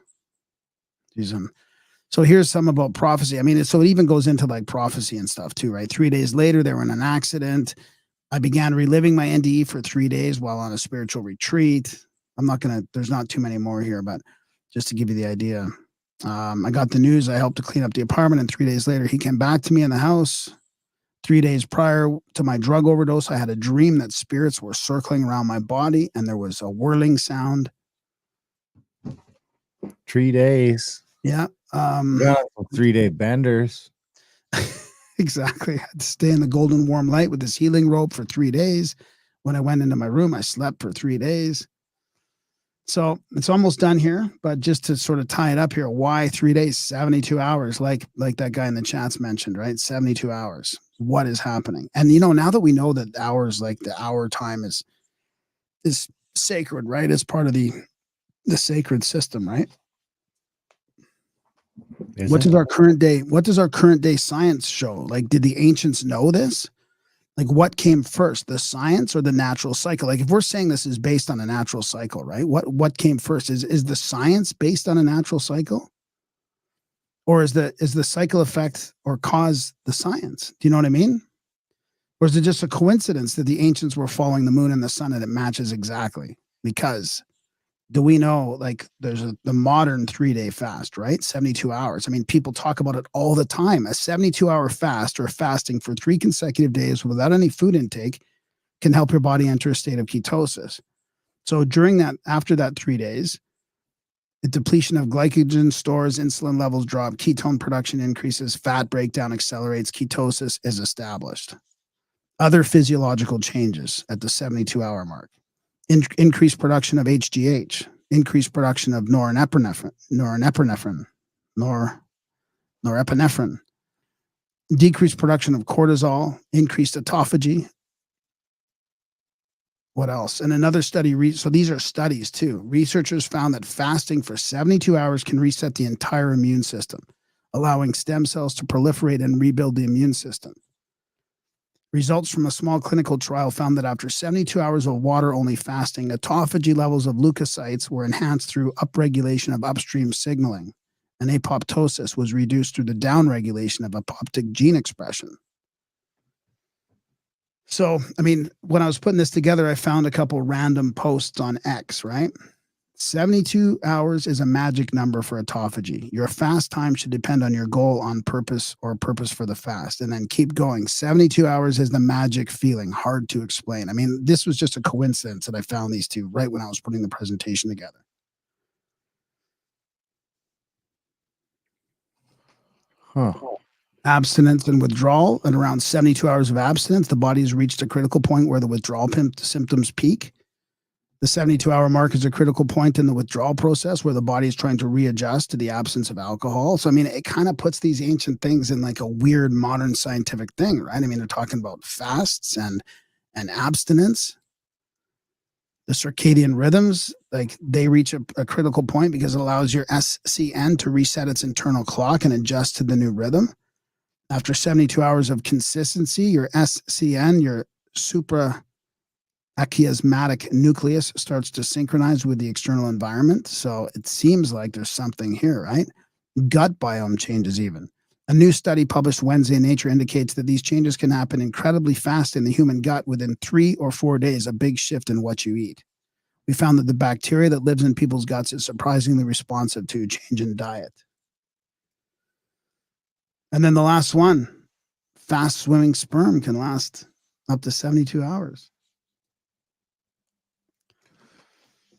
So here's some about prophecy. I mean, so it even goes into like prophecy and stuff too, right? 3 days later, they were in an accident. I began reliving my NDE for 3 days while on a spiritual retreat. there's not too many more here, but just to give you the idea. I got the news. I helped to clean up the apartment, and 3 days later, he came back to me in the house. 3 days prior to my drug overdose, I had a dream that spirits were circling around my body, and there was a whirling sound.
3 days.
Yeah.
3-day benders.
Exactly. I had to stay in the golden warm light with this healing rope for 3 days. When I went into my room, I slept for 3 days. So it's almost done here, but just to sort of tie it up here, why 3 days, 72 hours, like that guy in the chats mentioned, right? 72 hours. What is happening? And now that we know that hours, like the hour time is sacred, right? It's part of the sacred system, right? What does our current day science show? Like, did the ancients know this? Like, what came first, the science or the natural cycle? Like, if we're saying this is based on a natural cycle, right? What came first? Is the science based on a natural cycle? Or is the cycle effect or cause the science? Do you know what I mean? Or is it just a coincidence that the ancients were following the moon and the sun and it matches exactly? Because do we know, like, there's the modern 3-day fast, right? 72 hours. I mean, people talk about it all the time. A 72-hour fast or fasting for 3 consecutive days without any food intake can help your body enter a state of ketosis. So after that 3 days, the depletion of glycogen stores, insulin levels drop, ketone production increases, fat breakdown accelerates, ketosis is established. Other physiological changes at the 72-hour mark. Increased production of HGH, increased production of norepinephrine, decreased production of cortisol, increased autophagy. What else? And another study, so these are studies too. Researchers found that fasting for 72 hours can reset the entire immune system, allowing stem cells to proliferate and rebuild the immune system. Results from a small clinical trial found that after 72 hours of water-only fasting, autophagy levels of leukocytes were enhanced through upregulation of upstream signaling, and apoptosis was reduced through the downregulation of apoptic gene expression. So, I mean, when I was putting this together, I found a couple random posts on X, right? 72 hours is a magic number for autophagy. Your fast time should depend on your goal on purpose or purpose for the fast. And then keep going. 72 hours is the magic feeling. Hard to explain. I mean, this was just a coincidence that I found these two right when I was putting the presentation together.
Huh.
Abstinence and withdrawal. At around 72 hours of abstinence, the body has reached a critical point where the withdrawal symptoms peak. The 72-hour mark is a critical point in the withdrawal process where the body is trying to readjust to the absence of alcohol. So, I mean, it kind of puts these ancient things in like a weird modern scientific thing, right? I mean, they're talking about fasts and abstinence. The circadian rhythms, like they reach a critical point because it allows your SCN to reset its internal clock and adjust to the new rhythm. After 72 hours of consistency, your SCN, your suprachiasmatic nucleus starts to synchronize with the external environment. So it seems like there's something here, right? Gut biome changes even. A new study published Wednesday in Nature indicates that these changes can happen incredibly fast in the human gut within 3 or 4 days, a big shift in what you eat. We found that the bacteria that lives in people's guts is surprisingly responsive to change in diet. And then the last one, fast swimming sperm can last up to 72 hours.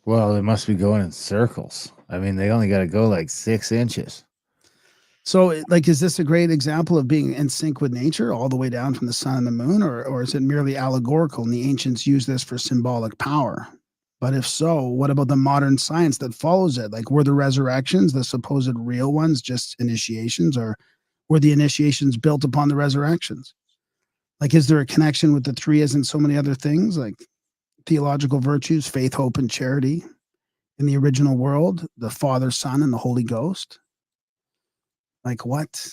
Well, they must be going in circles. I mean, they only got to go like 6 inches.
So, like, is this a great example of being in sync with nature all the way down from the sun and the moon, or is it merely allegorical and the ancients use this for symbolic power? But if so, what about the modern science that follows it? Like, were the resurrections, the supposed real ones, just initiations, or were the initiations built upon the resurrections? Like, is there a connection with the three as in so many other things, like theological virtues, faith, hope, and charity in the original world, the Father, Son, and the Holy Ghost? Like, what?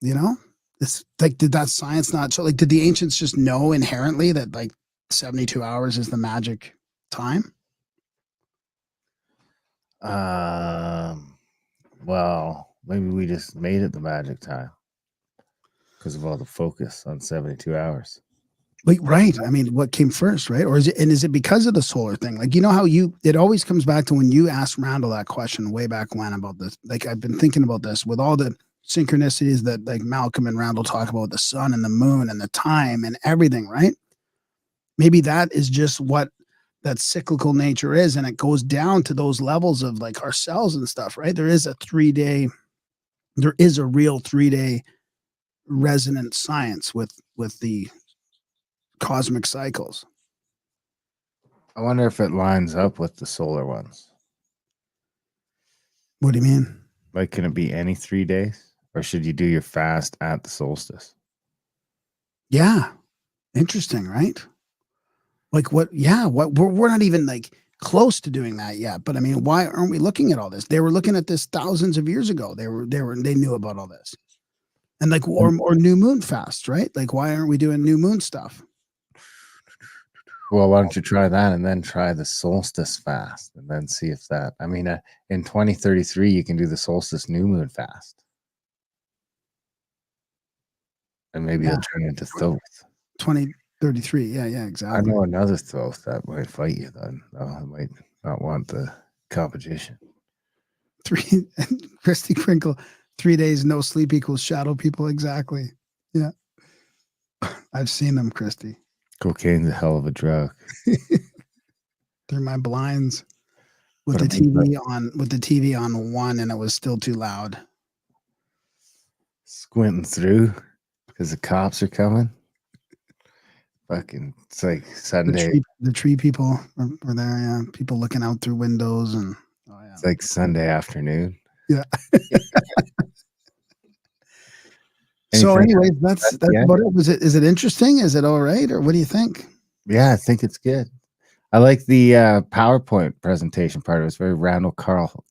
You know? It's like, did that science not show? Like, did the ancients just know inherently that like 72 hours is the magic time?
Well, maybe we just made it the magic time because of all the focus on 72 hours.
Like, right. I mean, what came first, right? Or is it because of the solar thing? Like, you know how it always comes back to when you asked Randall that question way back when about this. Like, I've been thinking about this with all the synchronicities that like Malcolm and Randall talk about, the sun and the moon and the time and everything, right? Maybe that is just what that cyclical nature is. And it goes down to those levels of like our cells and stuff, right? There is a real 3-day resonant science with the cosmic cycles.
I wonder if it lines up with the solar ones.
What do you mean?
Like, can it be any 3 days, or should you do your fast at the solstice?
Yeah. Interesting, right? Like what? Yeah. What we're not even like close to doing that yet. But I mean, why aren't we looking at all this? They were looking at this thousands of years ago. They knew about all this. And like or new moon fast, right? Like why aren't we doing new moon stuff?
Well, why don't you try that and then try the solstice fast and then see if that, I mean, in 2033, you can do the solstice new moon fast. And maybe
Yeah.
you'll turn into Thoth.
2033. Yeah,
I
exactly.
know another Thoth that might fight you then. I might not want the competition.
Christy Crinkle, 3 days no sleep equals shadow people. Exactly. Yeah. I've seen them, Christy.
Cocaine's a hell of a drug.
Through my blinds with
But
the
I mean,
TV on 1 and it was still too loud.
squinting through because the cops are coming. Fucking, it's like Sunday.
The tree people were there. Yeah, people looking out through windows and yeah.
It's like Sunday afternoon.
Yeah. So, anyways, that's about it. Is it interesting? Is it all right, or what do you think?
Yeah, I think it's good. I like the PowerPoint presentation part of it. It's very Randall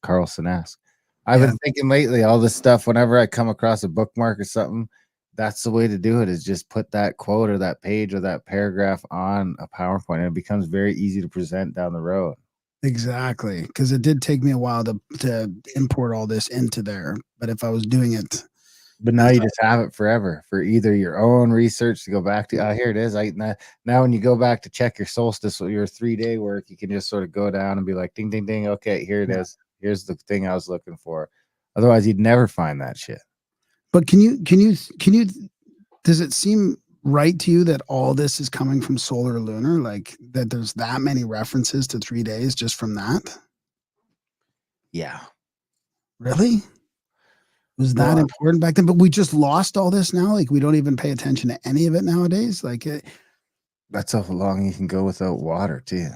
Carlson-esque. I've been thinking lately, all this stuff, whenever I come across a bookmark or something, that's the way to do it, is just put that quote or that page or that paragraph on a PowerPoint, and it becomes very easy to present down the road.
Exactly, because it did take me a while to import all this into there. But if I was doing it,
but now you just have it forever for either your own research to go back to. Oh, here it is. Now when you go back to check your solstice or your 3-day work, you can just sort of go down and be like, ding, ding, ding. Okay, here it is. Here's the thing I was looking for. Otherwise, you'd never find that shit.
But can you? Does it seem right to you that all this is coming from solar lunar? Like that there's that many references to 3 days just from that?
Yeah.
Really? Was that important back then? But we just lost all this now. Like we don't even pay attention to any of it nowadays. Like
that's how long you can go without water too.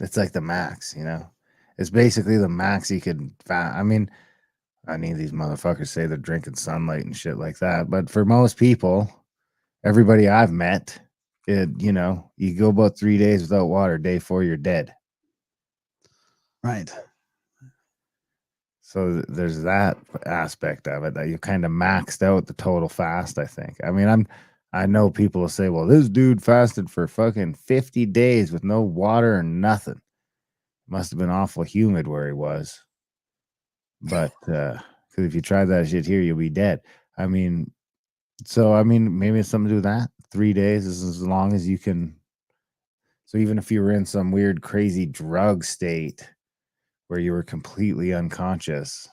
It's like the max, you know. It's basically the max you could find. I mean, any of these motherfuckers say they're drinking sunlight and shit like that, but for most people, everybody I've met, you know, you go about 3 days without water. Day 4, you're dead.
Right.
So there's that aspect of it, that you kind of maxed out the total fast, I think. I mean, I know people will say, well, this dude fasted for fucking 50 days with no water or nothing. Must have been awful humid where he was. But because if you try that shit here, you'll be dead. I mean, maybe it's something to do with that. 3 days is as long as you can. So even if you were in some weird, crazy drug state where you were completely unconscious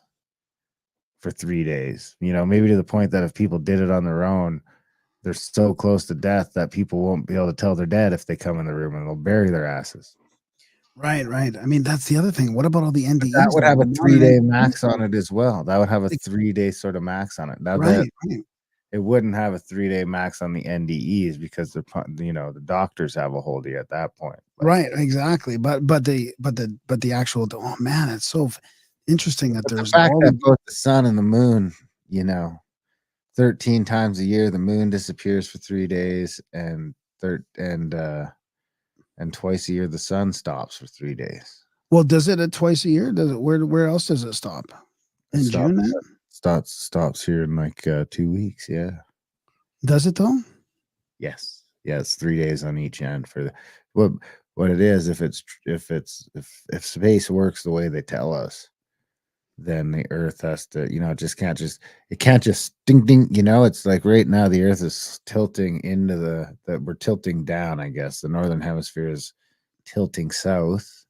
for 3 days, you know, maybe to the point that if people did it on their own, they're so close to death that people won't be able to tell they're dead if they come in the room, and they'll bury their asses.
Right. I mean, that's the other thing. What about all the NDEs?
That would have a 3-day max on it as well. That would have a 3-day sort of max on it. Now
right.
It wouldn't have a 3-day max on the NDEs because the doctors have a hold of you at that point.
Right, exactly. But the actual, oh man, it's so interesting that there's
the fact that both the sun and the moon, 13 times a year, the moon disappears for 3 days, and twice a year the sun stops for 3 days.
Well, does it at twice a year? Does it? Where else does it stop? In June?
Stops here in like 2 weeks. Yeah.
Does it though?
Yes. Yeah, it's 3 days on each end for what it is. If space works the way they tell us, then the earth has to, it can't just ding ding, it's like right now the earth is tilting into we're tilting down, I guess. The northern hemisphere is tilting south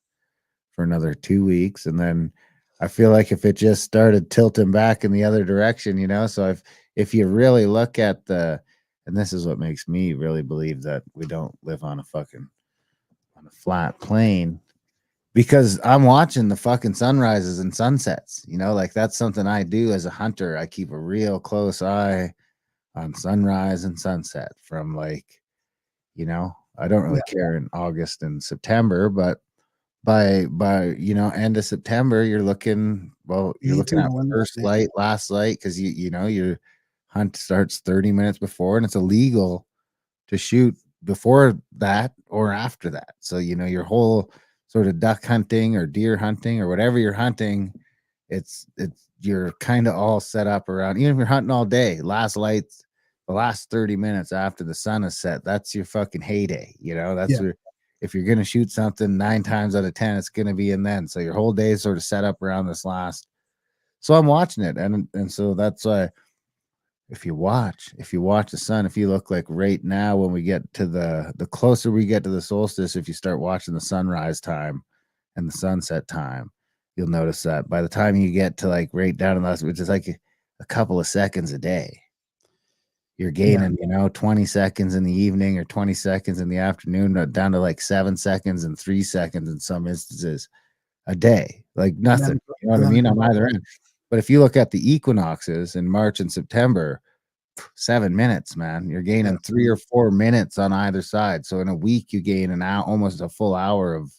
for another 2 weeks. And then I feel like if it just started tilting back in the other direction, so if you really look at and this is what makes me really believe that we don't live on a flat plane, because I'm watching the fucking sunrises and sunsets, like that's something I do as a hunter. I keep a real close eye on sunrise and sunset from I don't really care in August and September, but by end of September, you're looking at first light, last light, because your hunt starts 30 minutes before, and it's illegal to shoot before that or after that. So your whole sort of duck hunting or deer hunting or whatever you're hunting, it's you're kind of all set up around. Even if you're hunting all day, last lights, the last 30 minutes after the sun is set, that's your fucking heyday. That's where, if you're gonna shoot something 9 times out of 10, it's gonna be in then. So your whole day is sort of set up around this last. So I'm watching it, and so that's why if you watch the sun, if you look like right now, when we get to the closer we get to the solstice, if you start watching the sunrise time and the sunset time, you'll notice that by the time you get to like right down in the last, which is like a couple of seconds a day, you're gaining 20 seconds in the evening or 20 seconds in the afternoon, down to like 7 seconds and 3 seconds in some instances a day, like nothing. You know what I mean? On either end. But if you look at the equinoxes in March and September, 7 minutes, man. You're gaining 3 or 4 minutes on either side. So in a week, you gain an hour, almost a full hour of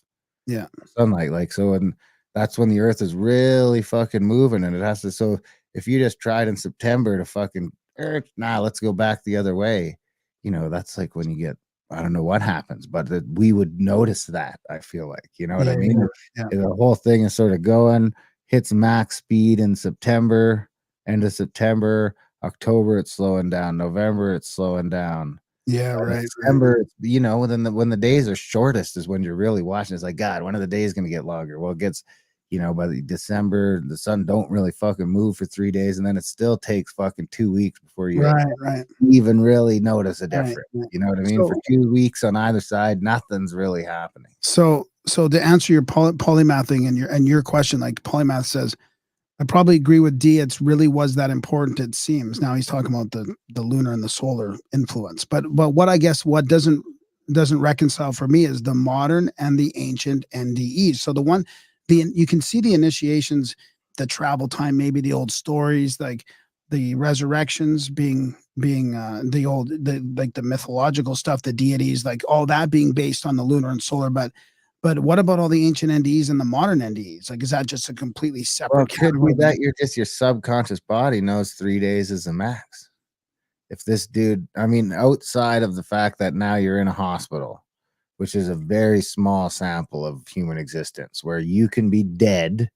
sunlight. Like, so, and that's when the earth is really fucking moving, and it has to. So if you just tried in September to fucking earth, let's go back the other way. That's like when you get, I don't know what happens, but that we would notice that. I feel like, what I mean? The whole thing is sort of going, hits max speed in September, end of September. October, it's slowing down. November, it's slowing down. December, right. When the days are shortest is when you're really watching. It's like, God, when are the days going to get longer? Well, it gets, by the December, the sun don't really fucking move for 3 days, and then it still takes fucking 2 weeks before you even really notice a difference. You know what I mean? So, for 2 weeks on either side, nothing's really happening.
So to answer your polymathing and your question, like Polymath says, I probably agree with D. It really was that important, it seems. Now he's talking about the lunar and the solar influence. But what I guess what doesn't reconcile for me is the modern and the ancient NDEs. So you can see the initiations, the travel time, maybe the old stories, like the resurrections being the mythological stuff, the deities, like all that being based on the lunar and solar. But what about all the ancient NDEs and the modern NDEs? Like, is that just a completely separate category?
Could be that your subconscious body knows 3 days is the max. If this dude, I mean, outside of the fact that now you're in a hospital, which is a very small sample of human existence, where you can be dead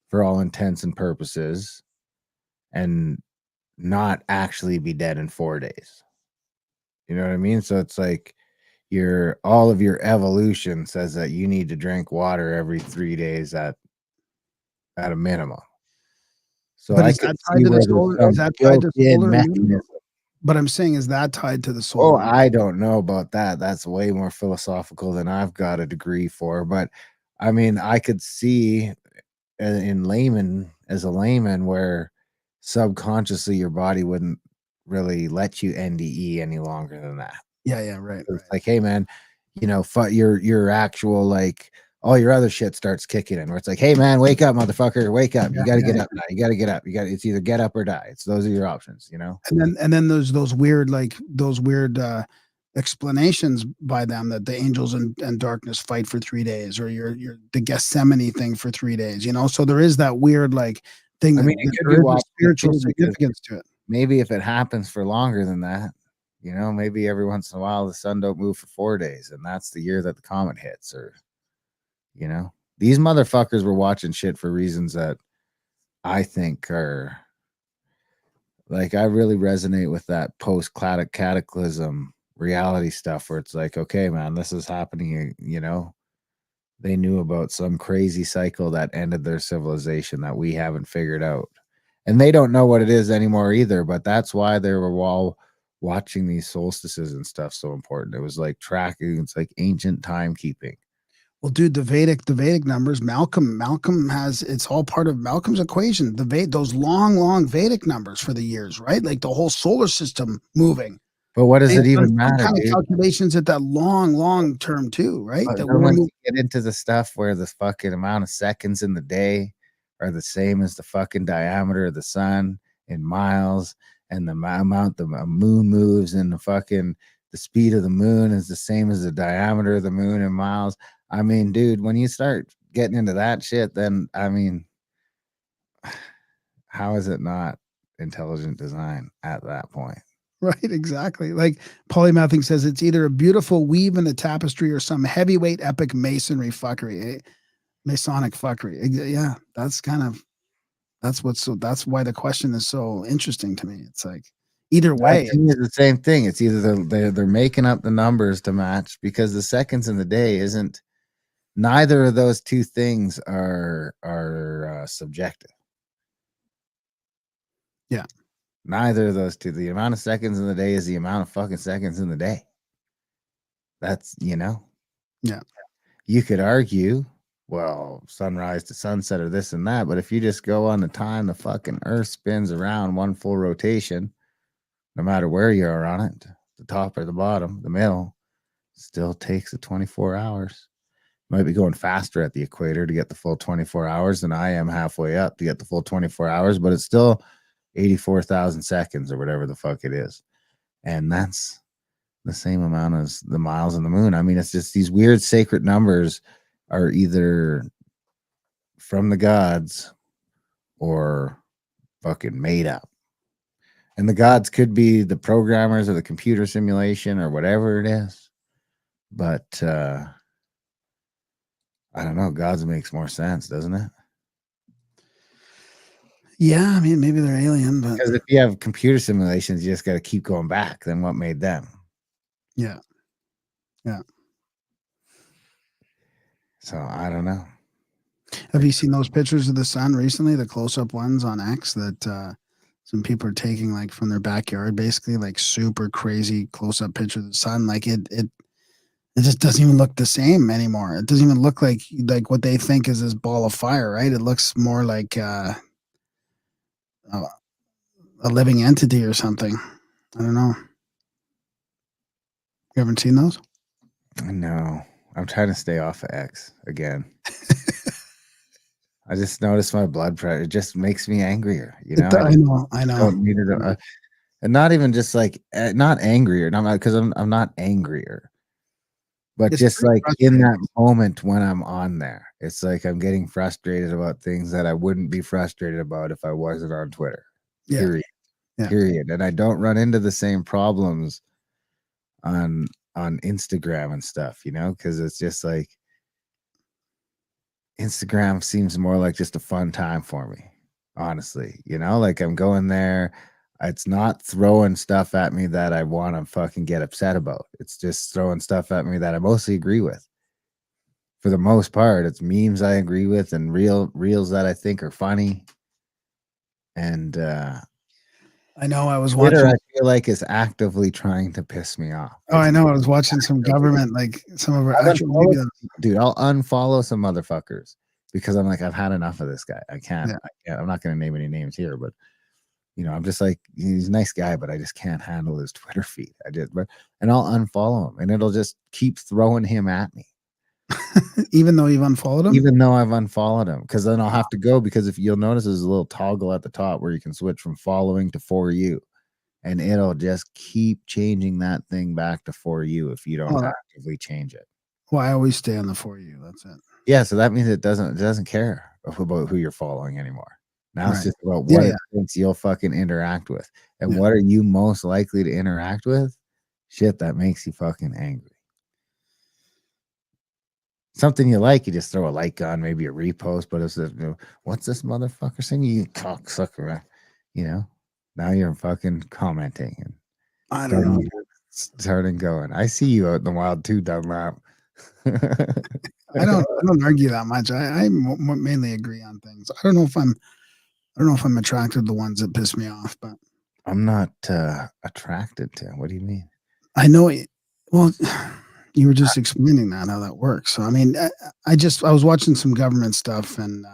for all intents and purposes and not actually be dead in 4 days. You know what I mean? So it's like all of your evolution says that you need to drink water every 3 days at a minimum. So
but is that tied to the solar? Is that tied to solar mechanism? But I'm saying, is that tied to the solar?
Oh, I don't know about that. That's way more philosophical than I've got a degree for. But I mean, I could see as a layman, where subconsciously your body wouldn't really let you NDE any longer than that.
Yeah, right.
It's like, hey, man, your actual, like, all your other shit starts kicking in, where it's like, hey, man, wake up, motherfucker, wake up. You got to get up now. You got to get up. It's either get up or die. Those are your options,
And then there's those weird explanations by them that the angels and darkness fight for 3 days, or the Gethsemane thing for 3 days, So there is that weird thing.
I mean, it could be
spiritual significance to it.
Maybe if it happens for longer than that, maybe every once in a while the sun don't move for 4 days, and that's the year that the comet hits, or these motherfuckers were watching shit for reasons that I think are, like, I really resonate with that post-cataclysm reality stuff, where it's like, okay, man, this is happening, they knew about some crazy cycle that ended their civilization that we haven't figured out. And they don't know what it is anymore either, but that's why they were all watching these solstices and stuff so important. It was like tracking, it's like ancient timekeeping.
Well, dude, the Vedic numbers, Malcolm has, it's all part of Malcolm's equation. Those long Vedic numbers for the years, right? Like the whole solar system moving.
But what does
They've
it
done
even
some
matter,
kind of
dude?
calculations at that long term too, right?
But
That
then
we're
once
moving.
you get into the stuff where the fucking amount of seconds in the day are the same as the fucking diameter of the sun in miles, and the amount the moon moves, and the speed of the moon is the same as the diameter of the moon in miles. I mean, dude, when you start getting into that shit, then I mean, how is it not intelligent design at that point?
Right, exactly. Like Polymathing says, it's either a beautiful weave in the tapestry or some heavyweight epic masonry fuckery, Masonic fuckery. Yeah, that's why the question is so interesting to me. It's like either
That
way,
to me is the same thing. It's either they're making up the numbers to match, because the seconds in the day isn't. Neither of those two things are subjective.
yeah,
Neither of those two. The amount of seconds in the day is the amount of fucking seconds in the day. That's,
yeah.
you could argue, well, sunrise to sunset or this and that, but if you just go on the time the fucking earth spins around one full rotation, no matter where you are on it, the top or the bottom, the middle, still takes the 24 hours. Might be going faster at the equator to get the full 24 hours than I am halfway up to get the full 24 hours, but it's still 84,000 seconds or whatever the fuck it is. And that's the same amount as the miles on the moon. I mean, it's just these weird sacred numbers are either from the gods or fucking made up. And the gods could be the programmers or the computer simulation or whatever it is. But I don't know. Gods makes more sense, doesn't it?
Yeah, I mean, maybe they're alien, but
Because if you have computer simulations, you just got to keep going back. Then what made them?
yeah, yeah.
So I don't know.
Have you seen those pictures of the sun recently? The close-up ones on X that some people are taking like from their backyard, basically like super crazy close-up picture of the sun. Like it just doesn't even look the same anymore. It doesn't even look like what they think is this ball of fire, right? It looks more like a living entity or something. I don't know. You haven't seen those?
No, I'm trying to stay off of X again. I just noticed my blood pressure. It just makes me angrier.
I know.
Don't need it. And not even just like not angrier. Not because I'm not angrier, but
It's
just
pretty
like in
frustrating.
that moment when I'm on there, it's like I'm getting frustrated about things that I wouldn't be frustrated about if I wasn't on Twitter.
Yeah,
Period.
yeah.
Period. And I don't run into the same problems on Instagram and stuff, because it's just like Instagram seems more like just a fun time for me, honestly. Like I'm going there. It's not throwing stuff at me that I want to fucking get upset about. It's just throwing stuff at me that I mostly agree with. For the most part, it's memes I agree with and reels that I think are funny. And
I know. I was
Twitter,
watching.
I feel like, is actively trying to piss me off.
Oh, I know. I was watching some government, like some of our
I've
actual
unfollowed,
media.
dude. I'll unfollow some motherfuckers because I'm like, I've had enough of this guy. I can't. I'm not going to name any names here, but I'm just like, he's a nice guy, but I just can't handle his Twitter feed. And I'll unfollow him, and it'll just keep throwing him at me,
Even though you've unfollowed them.
even though I've unfollowed him. Because then I'll have to go, because if you'll notice, there's a little toggle at the top where you can switch from following to for you. And it'll just keep changing that thing back to for you if you don't actively change it.
Well, I always stay on the for you. That's it.
Yeah, so that means it doesn't care about who you're following anymore. Now it's
Right.
just about
Yeah,
what
yeah.
it thinks you'll fucking interact with. And
Yeah.
what are you most likely to interact with? Shit that makes you fucking angry. Something you like, you just throw a like on, maybe a repost, but it's what's this motherfucker saying? You cocksucker. Now you're fucking commenting and
I don't know.
starting going. I see you out in the wild too, Dunlop.
I don't argue that much. I mainly agree on things. I don't know if I'm attracted to the ones that piss me off, but
I'm not attracted to. What do you mean?
I know it. Well, you were just explaining that how that works. So I mean, I was watching some government stuff and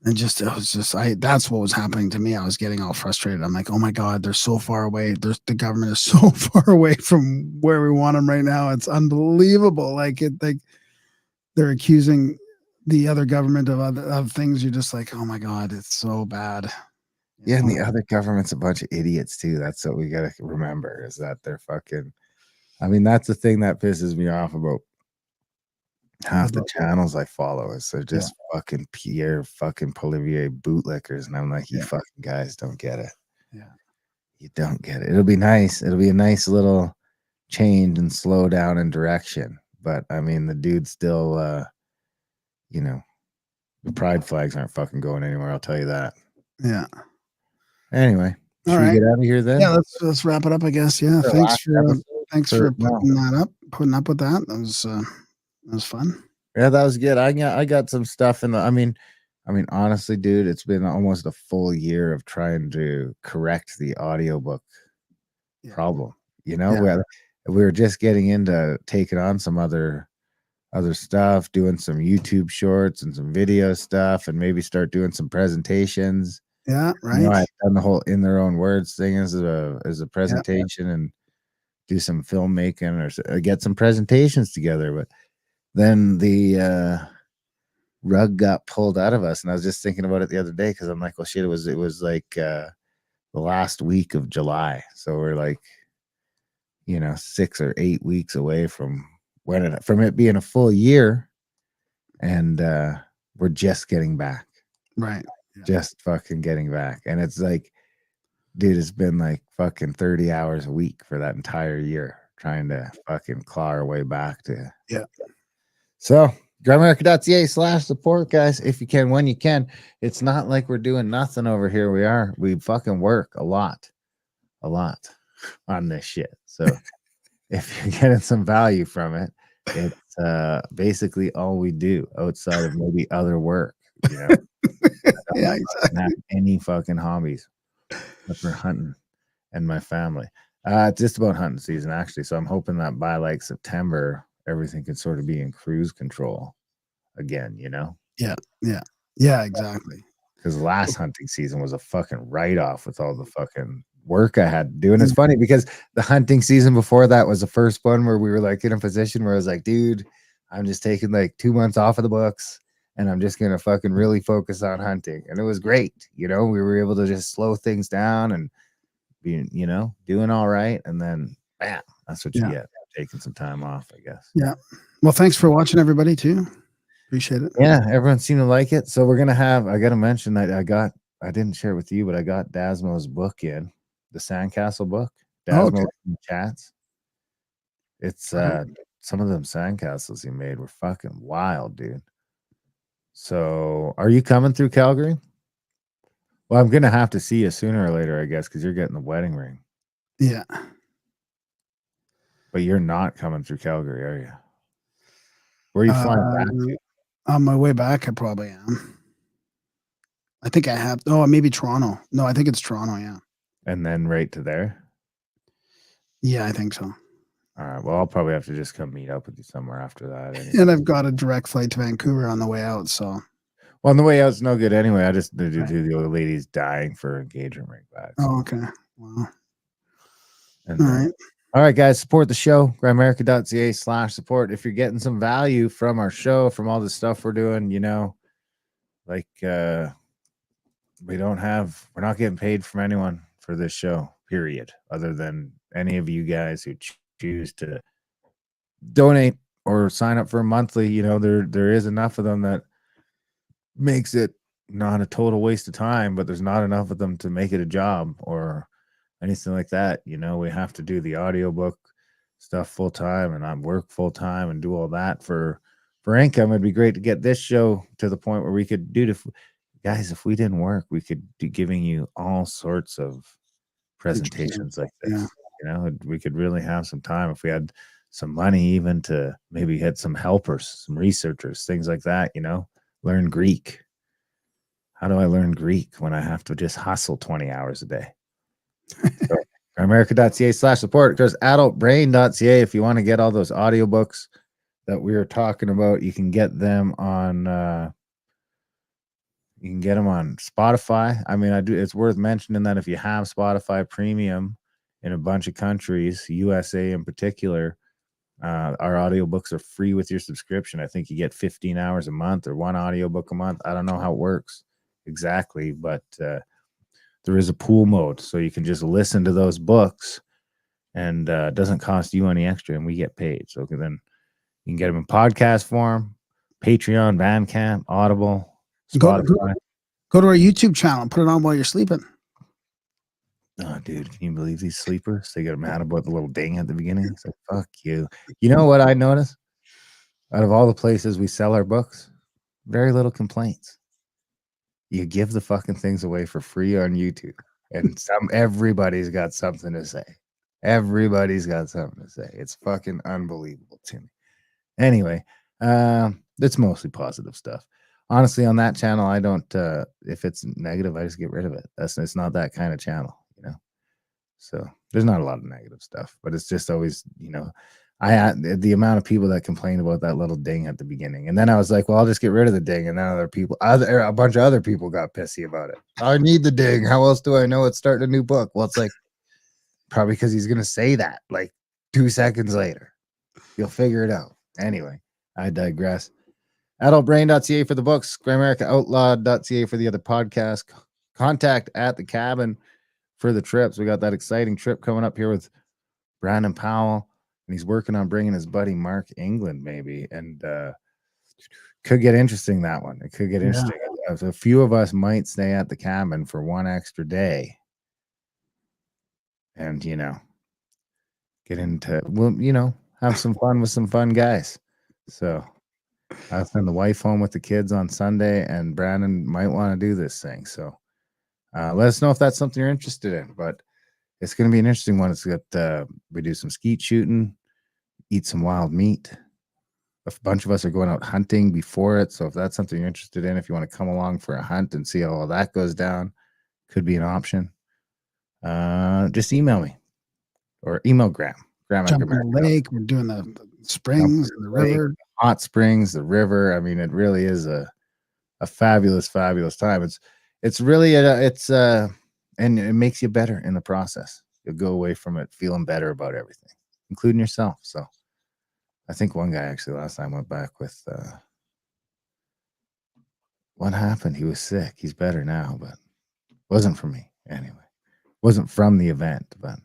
that's what was happening to me. I was getting all frustrated. I'm like, oh my God, they're so far away. The government is so far away from where we want them right now. It's unbelievable. Like they're accusing the other government of things. You're just like, oh my God, it's so bad.
Yeah, and the other government's a bunch of idiots too. That's what we gotta remember is that they're fucking. I mean, that's the thing that pisses me off about half the channels I follow is they're just fucking Pierre fucking Polivier bootlickers, and I'm like, you fucking guys don't get it.
Yeah,
you don't get it. It'll be nice. It'll be a nice little change and slow down in direction. But I mean, the dude still, you know, the pride flags aren't fucking going anywhere. I'll tell you that.
Yeah.
Anyway,
should we
get out of here then?
Yeah, let's wrap it up, I guess. Yeah, thanks for putting up with that. That was fun.
Yeah, that was good. I got some stuff in the. I mean, honestly, dude, it's been almost a full year of trying to correct the audiobook problem. You know, we were just getting into taking on some other stuff, doing some YouTube shorts and some video stuff, and maybe start doing some presentations.
Yeah, right.
You know, I've done the whole in their own words thing as a presentation and do some filmmaking or get some presentations together. But then the rug got pulled out of us, and I was just thinking about it the other day because I'm like, well, shit, it was like the last week of July, so we're like, 6 or 8 weeks away from it being a full year, and we're just getting back,
right?
Just fucking getting back, and it's like, dude, it's been like fucking 30 hours a week for that entire year trying to fucking claw our way back to So Grimericans.ca/support, guys, if you can, when you can. It's not like we're doing nothing over here. We fucking work a lot on this shit. So if you're getting some value from it, it's basically all we do outside of maybe other work.
Yeah, exactly.
Not any fucking hobbies except for hunting and my family. It's just about hunting season, actually. So I'm hoping that by like September, everything can sort of be in cruise control again,
Yeah, exactly.
Because last hunting season was a fucking write-off with all the fucking work I had to do. And it's funny because the hunting season before that was the first one where we were like in a position where I was like, dude, I'm just taking like 2 months off of the books and I'm just gonna fucking really focus on hunting. And it was great. We were able to just slow things down and be, doing all right. And then bam, that's what you get. Taking some time off, I guess.
Yeah. Well, thanks for watching, everybody, too. Appreciate it.
Yeah, everyone seemed to like it. So we're gonna have. I gotta mention that I didn't share it with you, but I got Dasmo's book in, the Sandcastle book. Dasmo chats. It's some of them sandcastles he made were fucking wild, dude. So are you coming through Calgary? Well, I'm gonna have to see you sooner or later, I guess, because you're getting the wedding ring.
Yeah.
But you're not coming through Calgary, are you? Where are you flying back to?
On my way back, I probably am. I think I have. Oh, maybe Toronto. No, I think it's Toronto. Yeah.
And then right to there.
Yeah, I think so.
All right. Well, I'll probably have to just come meet up with you somewhere after that. Anyway.
And I've got a direct flight to Vancouver on the way out. So.
Well, on the way out, it's no good anyway. I just the old lady's dying for engagement ring back. So.
Oh, okay. Wow.
And, all right. All right, guys, support the show, Grimericans.ca/support. If you're getting some value from our show, from all the stuff we're doing, like we're not getting paid from anyone for this show, period, other than any of you guys who choose to donate or sign up for a monthly. There is enough of them that makes it not a total waste of time, but there's not enough of them to make it a job or anything like that. We have to do the audiobook stuff full time and not work full time and do all that for income. It'd be great to get this show to the point where we could do guys, if we didn't work, we could be giving you all sorts of presentations like this. We could really have some time if we had some money even to maybe get some helpers, some researchers, things like that, you know, learn Greek. How do I learn Greek when I have to just hustle 20 hours a day? So, Grimerica.ca/support. There's adultbrain.ca if you want to get all those audiobooks that we were talking about. You can get them on Spotify. I mean, it's worth mentioning that if you have Spotify Premium in a bunch of countries, USA in particular, our audiobooks are free with your subscription. I think you get 15 hours a month or one audiobook a month. I don't know how it works exactly, but there is a pool mode, so you can just listen to those books, and it doesn't cost you any extra, and we get paid. So then you can get them in podcast form, Patreon, Bandcamp, Audible, Spotify.
Go to our YouTube channel and put it on while you're sleeping.
Oh, dude, can you believe these sleepers? They get mad about the little ding at the beginning. It's like, fuck you. You know what I noticed? Out of all the places we sell our books, very little complaints. You give the fucking things away for free on YouTube, and everybody's got something to say. Everybody's got something to say. It's fucking unbelievable to me. Anyway, it's mostly positive stuff. Honestly, on that channel, I don't. If it's negative, I just get rid of it. It's not that kind of channel, you know. So there's not a lot of negative stuff, but it's just always, you know, I had the amount of people that complained about that little ding at the beginning, and then I was like, well, I'll just get rid of the ding, and then a bunch of other people got pissy about it. I need the ding. How else do I know it's starting a new book? Well, it's like probably because he's gonna say that like 2 seconds later. You'll figure it out. Anyway, I digress. Adultbrain.ca for the books, GrimericaOutlawed.ca for the other podcast. Contact at the cabin for the trips. We got that exciting trip coming up here with Brandon Powell, and he's working on bringing his buddy Mark England, maybe, and could get interesting, that one. It could get interesting. A few of us might stay at the cabin for one extra day and, you know, get into, well, you know, have some fun with some fun guys. So I'll send the wife home with the kids on Sunday, and Brandon might want to do this thing. So let us know if that's something you're interested in, but it's going to be an interesting one. It's got, we do some skeet shooting, eat some wild meat. A bunch of us are going out hunting before it. So if that's something you're interested in, if you want to come along for a hunt and see how all that goes down, could be an option. Just email me or email Graham.
Jump in the lake. We're doing the springs, the river,
hot springs, the river. I mean, it really is a fabulous, fabulous time. It's really and it makes you better in the process. You'll go away from it feeling better about everything, including yourself. So I think one guy actually last time went back with what happened? He was sick. He's better now, but wasn't for me anyway. Wasn't from the event, but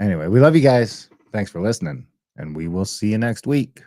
anyway, we love you guys. Thanks for listening, and we will see you next week.